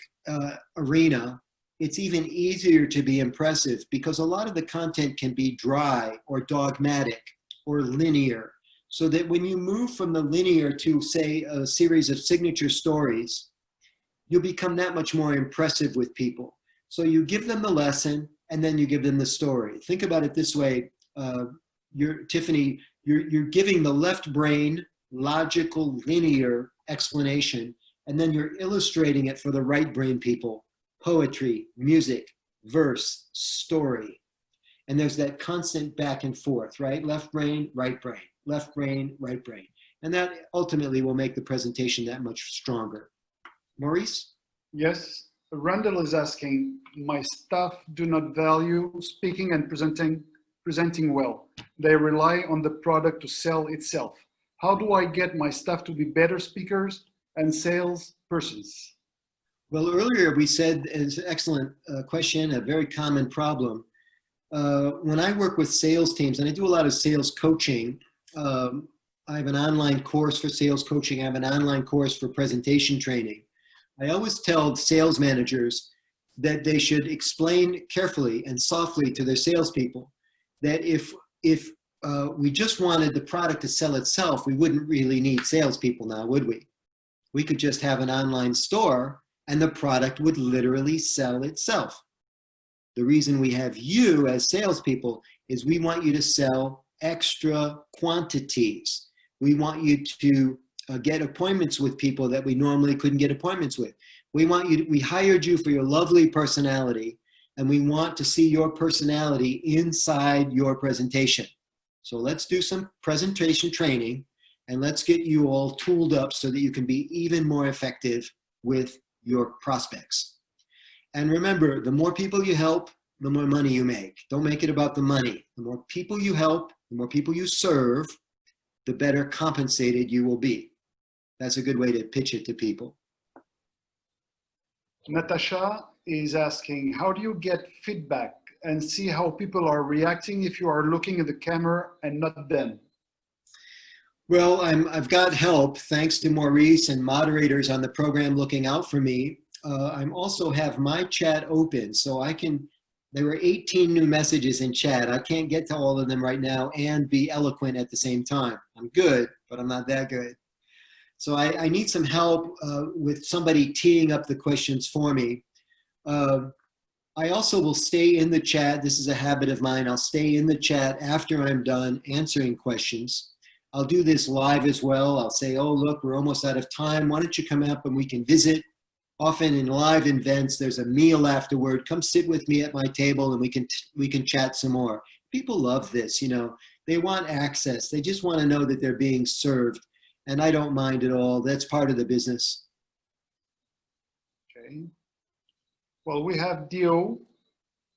arena, it's even easier to be impressive because a lot of the content can be dry or dogmatic or linear. So that when you move from the linear to, say, a series of signature stories, you'll become that much more impressive with people. So you give them the lesson and then you give them the story. Think about it this way. Tiffany, you're giving the left brain logical, linear explanation, and then you're illustrating it for the right brain people. Poetry, music, verse, story. And there's that constant back and forth, right? Left brain, right brain, left brain, right brain. And that ultimately will make the presentation that much stronger. Maurice? Yes, Randall is asking, my staff do not value speaking and presenting well. They rely on the product to sell itself. How do I get my staff to be better speakers and sales persons? Well, earlier we said, it's an excellent question, a very common problem. When I work with sales teams, and I do a lot of sales coaching, I have an online course for sales coaching. I have an online course for presentation training. I always tell sales managers that they should explain carefully and softly to their salespeople that if we just wanted the product to sell itself, we wouldn't really need salespeople now, would we? We could just have an online store and the product would literally sell itself. The reason we have you as salespeople is we want you to sell extra quantities. We want you to get appointments with people that we normally couldn't get appointments with. We hired you for your lovely personality, and we want to see your personality inside your presentation. So let's do some presentation training and let's get you all tooled up so that you can be even more effective with your prospects. And remember, the more people you help, the more money you make. Don't make it about the money. The more people you help, the more people you serve, the better compensated you will be. That's a good way to pitch it to people. Natasha is asking, how do you get feedback and see how people are reacting if you are looking at the camera and not them? Well, I've got help thanks to Maurice and moderators on the program looking out for me. I also have my chat open, so there were 18 new messages in chat. I can't get to all of them right now and be eloquent at the same time. I'm good, but I'm not that good. So I need some help with somebody teeing up the questions for me. I also will stay in the chat. This is a habit of mine. I'll stay in the chat after I'm done answering questions. I'll do this live as well. I'll say, oh, look, we're almost out of time. Why don't you come up and we can visit? Often in live events, there's a meal afterward. Come sit with me at my table and we can chat some more. People love this, you know. They want access. They just want to know that they're being served. And I don't mind at all. That's part of the business. Okay. Well, we have Dio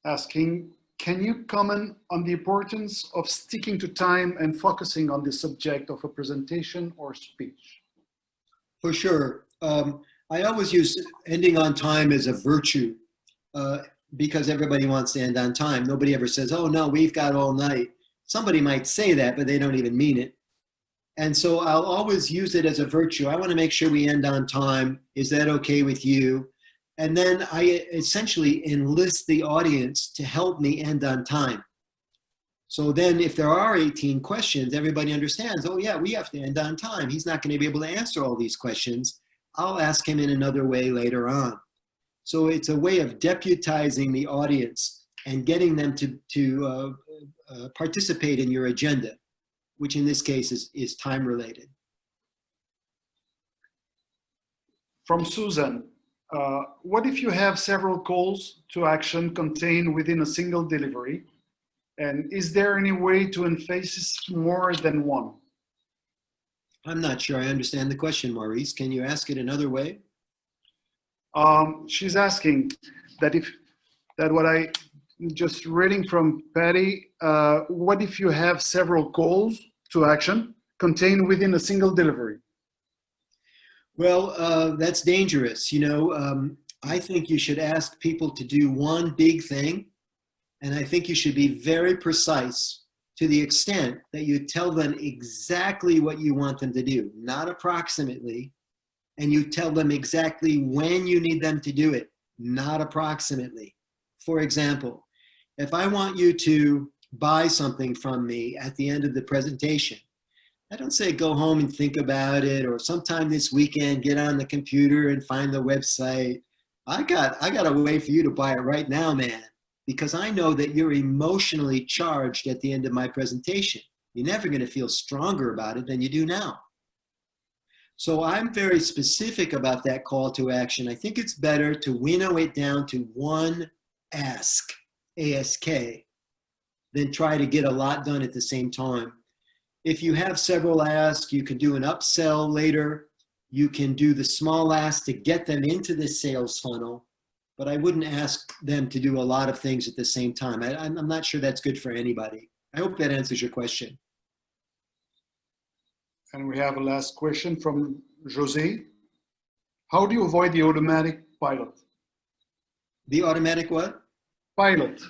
asking, can you comment on the importance of sticking to time and focusing on the subject of a presentation or speech? For sure. I always use ending on time as a virtue because everybody wants to end on time. Nobody ever says, oh, no, we've got all night. Somebody might say that, but they don't even mean it. And so I'll always use it as a virtue. I want to make sure we end on time. Is that okay with you? And then I essentially enlist the audience to help me end on time. So then if there are 18 questions, everybody understands, oh yeah, we have to end on time. He's not going to be able to answer all these questions. I'll ask him in another way later on. So it's a way of deputizing the audience and getting them to participate in your agenda, which in this case is time related. From Susan, what if you have several calls to action contained within a single delivery? And is there any way to emphasize more than one? I'm not sure I understand the question, Maurice. Can you ask it another way? She's asking that what I just reading from Patty, what if you have several calls to action contained within a single delivery? Well, that's dangerous. You know, I think you should ask people to do one big thing. And I think you should be very precise to the extent that you tell them exactly what you want them to do, not approximately. And you tell them exactly when you need them to do it, not approximately. For example, if I want you to buy something from me at the end of the presentation, I don't say go home and think about it, or sometime this weekend get on the computer and find the website. I got a way for you to buy it right now, man, because I know that you're emotionally charged at the end of my presentation. You're never going to feel stronger about it than you do now. So I'm very specific about that call to action. I think it's better to winnow it down to one ask, A-S-K, than try to get a lot done at the same time. If you have several asks, you can do an upsell later. You can do the small ask to get them into the sales funnel, but I wouldn't ask them to do a lot of things at the same time. I'm not sure that's good for anybody. I hope that answers your question. And we have a last question from Jose. How do you avoid the automatic pilot? The automatic what? Pilot.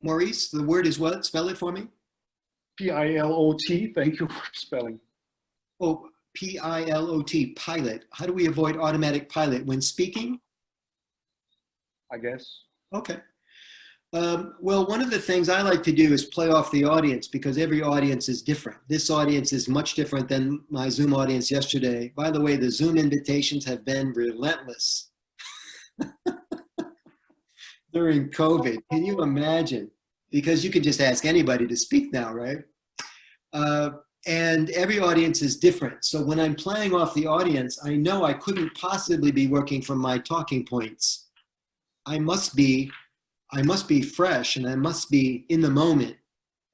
Maurice, the word is what? Spell it for me. P-I-L-O-T. Thank you for spelling. Oh, P-I-L-O-T, pilot. How do we avoid automatic pilot when speaking? I guess. Okay. Well, one of the things I like to do is play off the audience, because every audience is different. This audience is much different than my Zoom audience yesterday. By the way, the Zoom invitations have been relentless during COVID. Can you imagine? Because you can just ask anybody to speak now, right? And every audience is different. So when I'm playing off the audience, I know I couldn't possibly be working from my talking points. I must be fresh, and I must be in the moment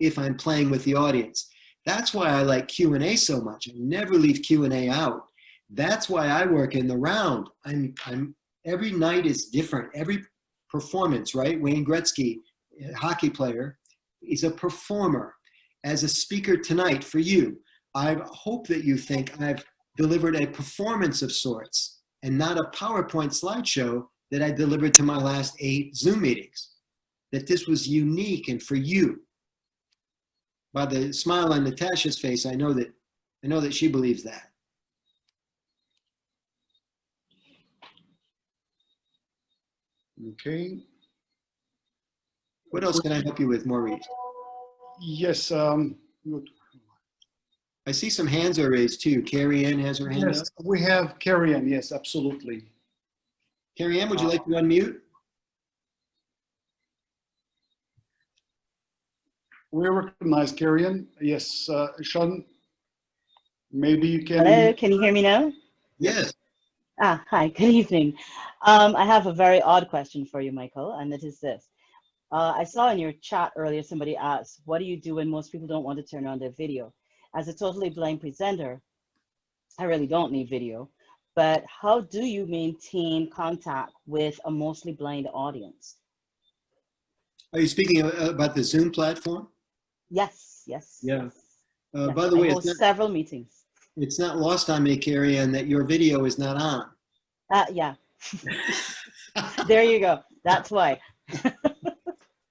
if I'm playing with the audience. That's why I like Q&A so much. I never leave Q&A out. That's why I work in the round. Every night is different. Every performance, right? Wayne Gretzky, a hockey player, is a performer. As a speaker tonight for you, I hope that you think I've delivered a performance of sorts and not a PowerPoint slideshow that I delivered to my last 8 Zoom meetings, that this was unique and for you. By the smile on Natasha's face, I know that she believes that. Okay. What else can I help you with, Maurice? Yes. I see some hands are raised too. Carrie Ann has her hand up. Yes, we have Carrie Ann. Yes, absolutely. Carrie Ann, would you like to unmute? We recognize Carrie Ann. Yes, Sean, maybe you can. Hello, can you hear me now? Yes. Hi, good evening. I have a very odd question for you, Michael, and it is this. I saw in your chat earlier somebody asked, what do you do when most people don't want to turn on their video? As a totally blind presenter, I really don't need video, but how do you maintain contact with a mostly blind audience? Are you speaking about the Zoom platform? Yes, yes. Yeah. Yes. By the way, I host several meetings. It's not lost on me, Carrie Ann, that your video is not on. Yeah. There you go. That's why.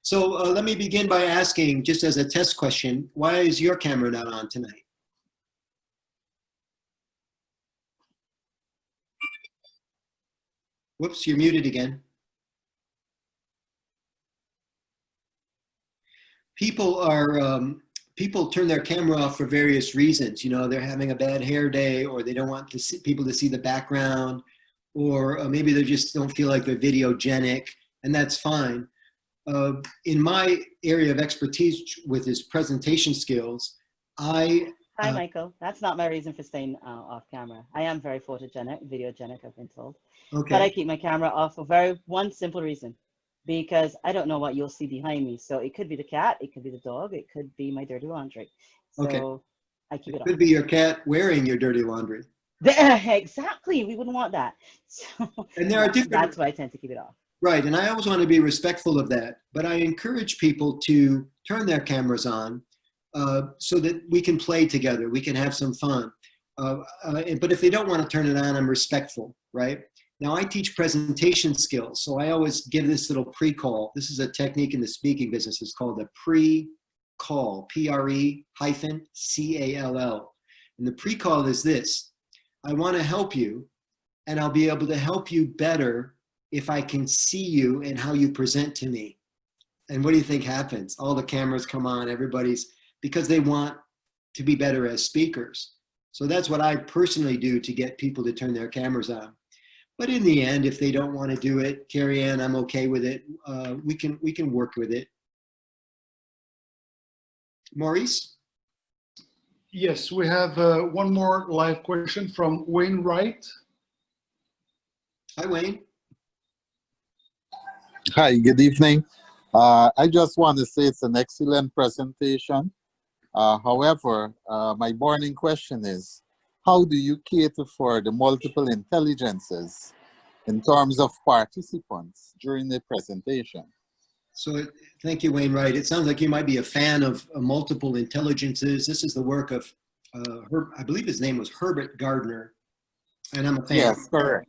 So let me begin by asking, just as a test question, why is your camera not on tonight? Whoops, you're muted again. people turn their camera off for various reasons. You know, they're having a bad hair day, or they don't want to see, people to see the background, or maybe they just don't feel like they're videogenic, and that's fine. In my area of expertise with his presentation skills, Hi, Michael. That's not my reason for staying off camera. I am very photogenic, videogenic, I've been told. okay. But I keep my camera off for one simple reason, because I don't know what you'll see behind me. So it could be the cat, it could be the dog, it could be my dirty laundry. So Okay. I keep it Could off. be your cat wearing your dirty laundry. Exactly. We wouldn't want that. So And there are different. that's why I tend to keep it off. Right, and I always want to be respectful of that, but I encourage people to turn their cameras on so that we can play together, we can have some fun. But if they don't want to turn it on, I'm respectful, right? Now I teach presentation skills, so I always give this little pre-call. This is a technique in the speaking business. It's called a pre-call, P-R-E-C-A-L-L. And the pre-call is this: I want to help you, and I'll be able to help you better if I can see you and how you present to me. And what do you think happens? All the cameras come on, everybody's, because they want to be better as speakers. So that's what I personally do to get people to turn their cameras on. But in the end, if they don't want to do it, Carrie Ann, I'm okay with it. We can work with it. Maurice? Yes, we have one more live question from Wayne Wright. Hi, Wayne. Hi, good evening. I just want to say it's an excellent presentation. However, my burning question is, how do you cater for the multiple intelligences in terms of participants during the presentation? So thank you, Wayne Wright. It sounds like you might be a fan of multiple intelligences. This is the work of, I believe his name was Herbert Gardner, and I'm a fan. Yes, correct.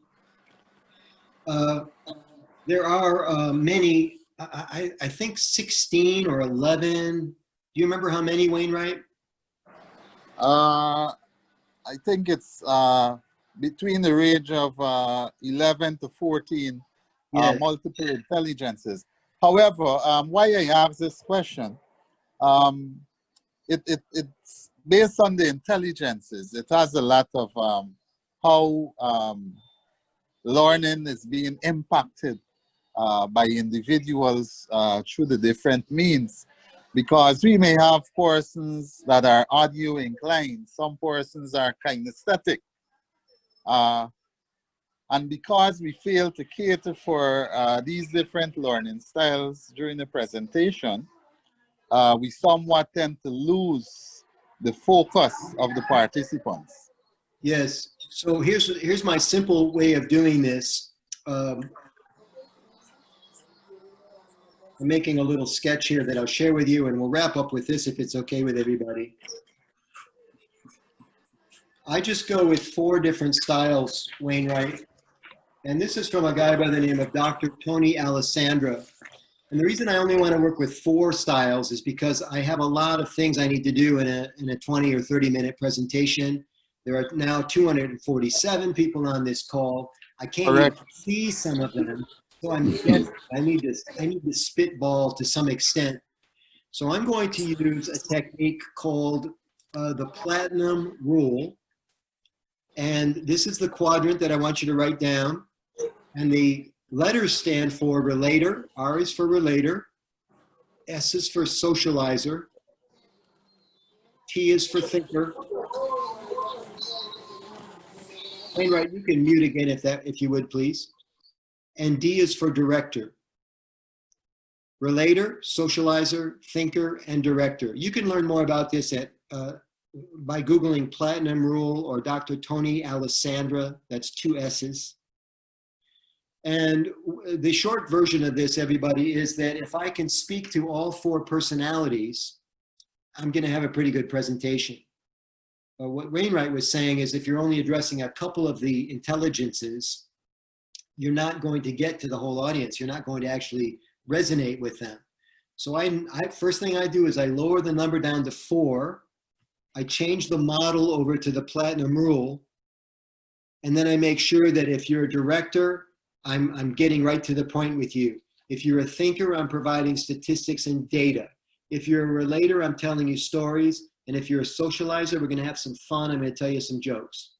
There are many, I think 16 or 11. Do you remember how many, Wainwright? I think it's between the range of 11 to 14 Yes. multiple intelligences. However, why I ask this question, it's based on the intelligences. It has a lot of how learning is being impacted by individuals through the different means, because we may have persons that are audio inclined, some persons are kinesthetic, and because we fail to cater for these different learning styles during the presentation, we somewhat tend to lose the focus of the participants. Yes. So here's my simple way of doing this. I'm making a little sketch here that I'll share with you, and we'll wrap up with this if it's okay with everybody. I just go with 4 different styles, Wainwright. And this is from a guy by the name of Dr. Tony Alessandra. And the reason I only want to work with 4 styles is because I have a lot of things I need to do in a 20 or 30-minute presentation. There are now 247 people on this call. I can't even see some of them. So I need to spitball to some extent. So I'm going to use a technique called the platinum rule. And this is the quadrant that I want you to write down. And the letters stand for relator. R is for relator. S is for socializer. T is for thinker. Wainwright, you can mute again if you would, please. And D is for director. Relator, socializer, thinker, and director. You can learn more about this by Googling Platinum Rule or Dr. Tony Alessandra. That's 2 S's. And the short version of this, everybody, is that if I can speak to all 4 personalities, I'm going to have a pretty good presentation. What Wainwright was saying is if you're only addressing a couple of the intelligences, you're not going to get to the whole audience. You're not going to actually resonate with them. So first thing I do is I lower the number down to 4. I change the model over to the platinum rule. And then I make sure that if you're a director, I'm getting right to the point with you. If you're a thinker, I'm providing statistics and data. If you're a relator, I'm telling you stories. And if you're a socializer, we're going to have some fun. I'm going to tell you some jokes.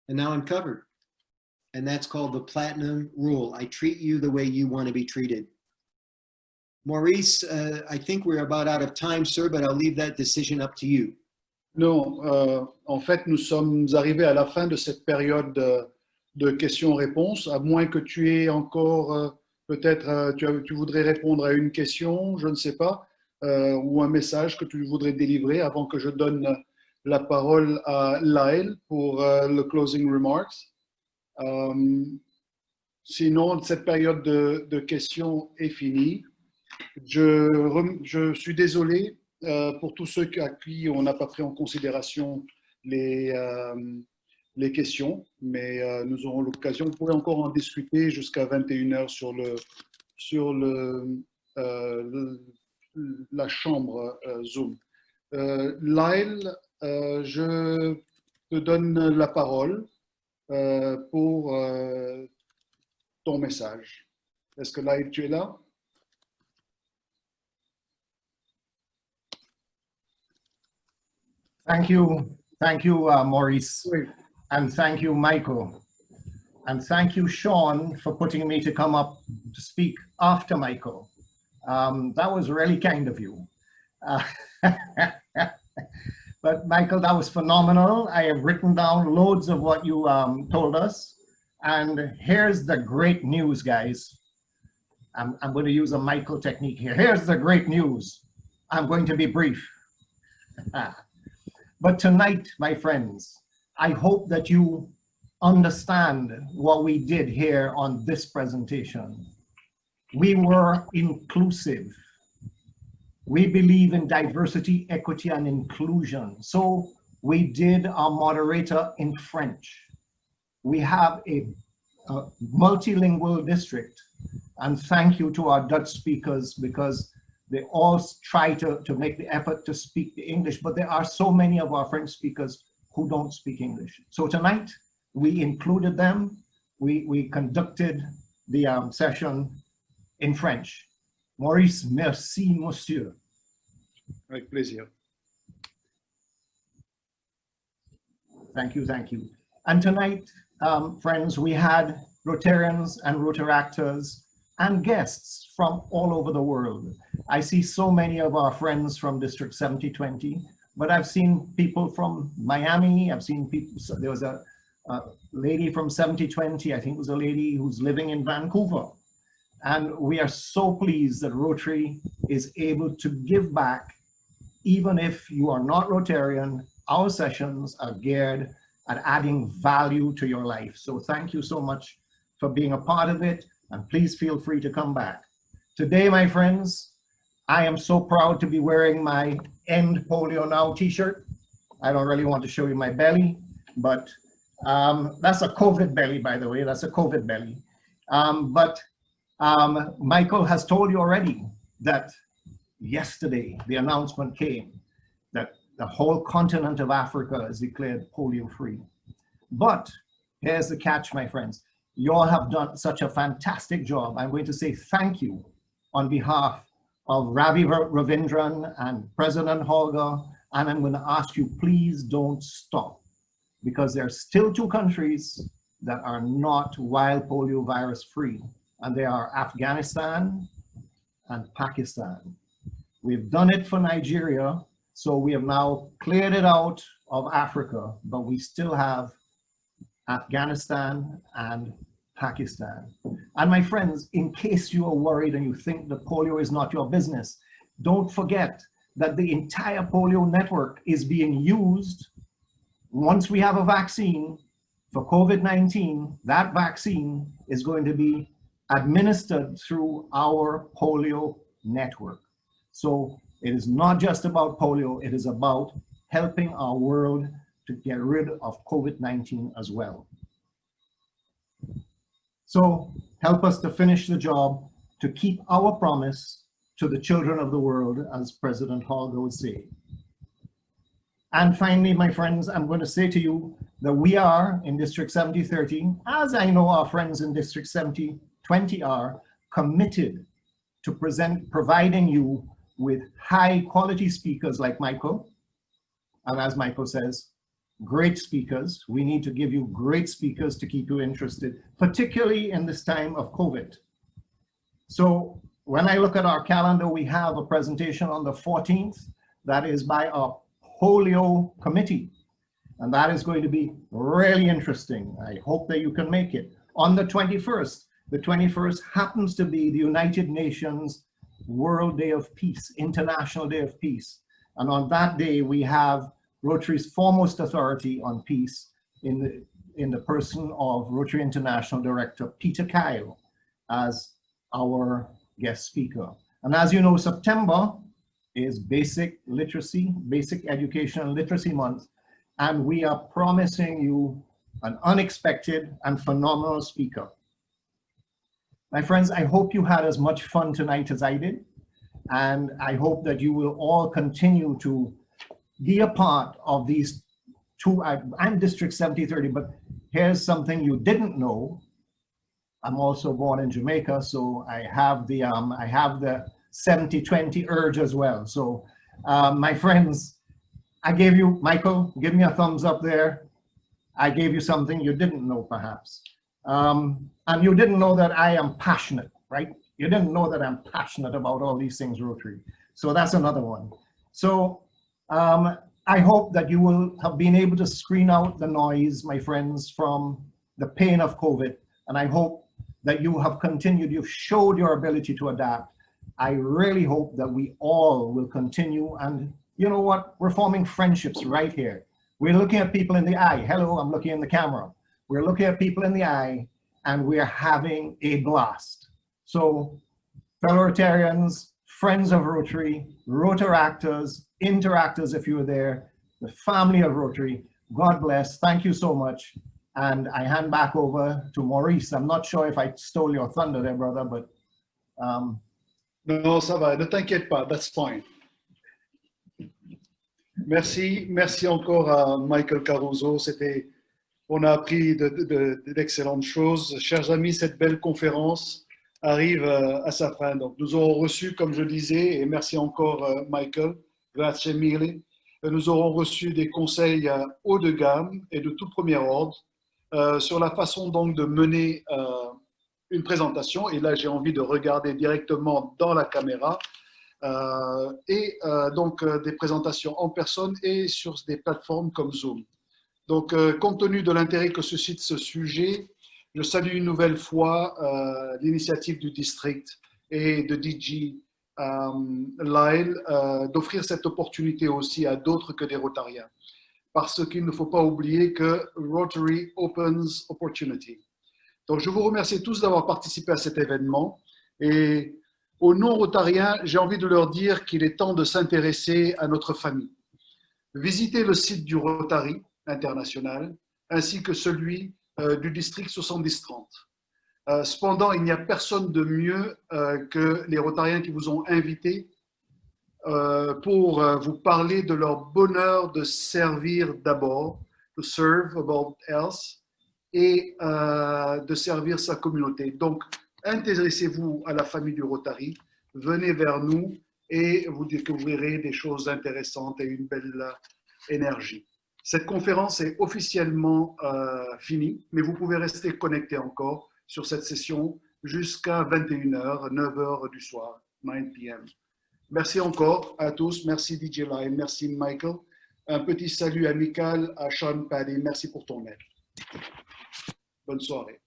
And now I'm covered. And that's called the platinum rule. I treat you the way you want to be treated. Maurice, I think we're about out of time, sir, but I'll leave that decision up to you. Non, en fait, nous sommes arrivés à la fin de cette période de questions-réponses, à moins que tu aies encore, peut-être, tu voudrais répondre à une question, je ne sais pas, ou un message que tu voudrais délivrer avant que je donne la parole à Laël pour le closing remarks. Sinon, cette période de questions est finie. Je suis désolé pour tous ceux à qui on n'a pas pris en considération les questions, mais nous aurons l'occasion. Vous pourrez encore en discuter jusqu'à 21h sur la chambre Zoom. Lyle, je te donne la parole pour ton message. Est-ce que Lyle, tu es là? Thank you, Maurice, and thank you, Michael, and thank you, Sean, for putting me to come up to speak after Michael. That was really kind of you. But Michael, that was phenomenal. I have written down loads of what you told us, and here's the great news, guys. I'm going to use a Michael technique here. Here's the great news. I'm going to be brief. But tonight, my friends, I hope that you understand what we did here on this presentation. We were inclusive. We believe in diversity, equity, and inclusion. So we did our moderator in French. We have a multilingual district, and thank you to our Dutch speakers, because they all try to make the effort to speak the English, but there are so many of our French speakers who don't speak English. So tonight, we included them. We conducted the session in French. Maurice, merci, monsieur. Avec plaisir. Thank you, thank you. And tonight, friends, we had Rotarians and Rotaractors and guests from all over the world. I see so many of our friends from District 7020, but I've seen people from Miami. I've seen people, so there was a lady from 7020, I think it was a lady who's living in Vancouver. And we are so pleased that Rotary is able to give back, even if you are not Rotarian. Our sessions are geared at adding value to your life. So thank you so much for being a part of it, and please feel free to come back. Today, my friends, I am so proud to be wearing my End Polio Now t-shirt. I don't really want to show you my belly, but that's a COVID belly, by the way. That's a COVID belly. Michael has told you already that yesterday the announcement came that the whole continent of Africa is declared polio-free. But here's the catch, my friends. You all have done such a fantastic job. I'm going to say thank you on behalf of Ravi Ravindran and President Holger, and I'm going to ask you, please don't stop, because there are still 2 countries that are not wild polio virus free, and they are Afghanistan and Pakistan. We've done it for Nigeria, so we have now cleared it out of Africa, but we still have Afghanistan and Pakistan. And my friends, in case you are worried and you think that polio is not your business, don't forget that the entire polio network is being used. Once we have a vaccine for COVID-19, that vaccine is going to be administered through our polio network. So it is not just about polio, it is about helping our world to get rid of COVID-19 as well. So help us to finish the job, to keep our promise to the children of the world, as President Holger would say. And finally, my friends, I'm going to say to you that we are in District 7030, as I know our friends in District 7020 are, committed to providing you with high quality speakers like Michael. And as Michael says, great speakers. We need to give you great speakers to keep you interested, particularly in this time of COVID. So when I look at our calendar, we have a presentation on the 14th that is by our polio committee. And that is going to be really interesting. I hope that you can make it. On the 21st happens to be the United Nations World Day of Peace, International Day of Peace. And on that day, we have Rotary's foremost authority on peace in the person of Rotary International Director Peter Kyle as our guest speaker. And as you know, September is Basic Literacy, Basic Education and Literacy Month. And we are promising you an unexpected and phenomenal speaker. My friends, I hope you had as much fun tonight as I did. And I hope that you will all continue to be a part of these two. I'm District 7030, but here's something you didn't know. I'm also born in Jamaica, so I have the 70-20 urge as well. So my friends, I gave you, Michael, give me a thumbs up there. I gave you something you didn't know perhaps. And you didn't know that I am passionate, right? You didn't know that I'm passionate about all these things Rotary. So that's another one. So I hope that you will have been able to screen out the noise, my friends, from the pain of COVID. And I hope that you have continued, you've showed your ability to adapt. I really hope that we all will continue. And you know what? We're forming friendships right here. We're looking at people in the eye. Hello, I'm looking in the camera. We're looking at people in the eye and we're having a blast. So fellow Rotarians, friends of Rotary, Rotaractors, Interactors if you were there, the family of Rotary, God bless. Thank you so much. And I hand back over to Maurice. I'm not sure if I stole your thunder there, brother, but... Non, ça va, ne t'inquiète pas, that's fine. Merci encore à Michael Caruso. On a appris d'excellentes choses. Chers amis, cette belle conférence arrive à sa fin. Donc, nous aurons reçu, comme je disais, et merci encore Michael, grazie mille. Nous aurons reçu des conseils haut de gamme et de tout premier ordre sur la façon donc de mener une présentation. Et là, j'ai envie de regarder directement dans la caméra. Donc des présentations en personne et sur des plateformes comme Zoom. Donc, compte tenu de l'intérêt que suscite ce sujet, je salue une nouvelle fois l'initiative du district et de DG Lyle d'offrir cette opportunité aussi à d'autres que des Rotariens. Parce qu'il ne faut pas oublier que Rotary opens opportunity. Donc, je vous remercie tous d'avoir participé à cet événement. Et aux non-rotariens, j'ai envie de leur dire qu'il est temps de s'intéresser à notre famille. Visitez le site du Rotary international ainsi que celui du district 7030. Cependant, il n'y a personne de mieux que les Rotariens qui vous ont invités pour vous parler de leur bonheur de servir d'abord, to serve above else, et de servir sa communauté. Donc, intéressez-vous à la famille du Rotary, venez vers nous et vous découvrirez des choses intéressantes et une belle énergie. Cette conférence est officiellement finie, mais vous pouvez rester connecté encore sur cette session jusqu'à 21h, 9h du soir, 9 p.m. Merci encore à tous, merci DJ Line, merci Michael. Un petit salut amical à Sean Paddy, merci pour ton aide. Bonne soirée.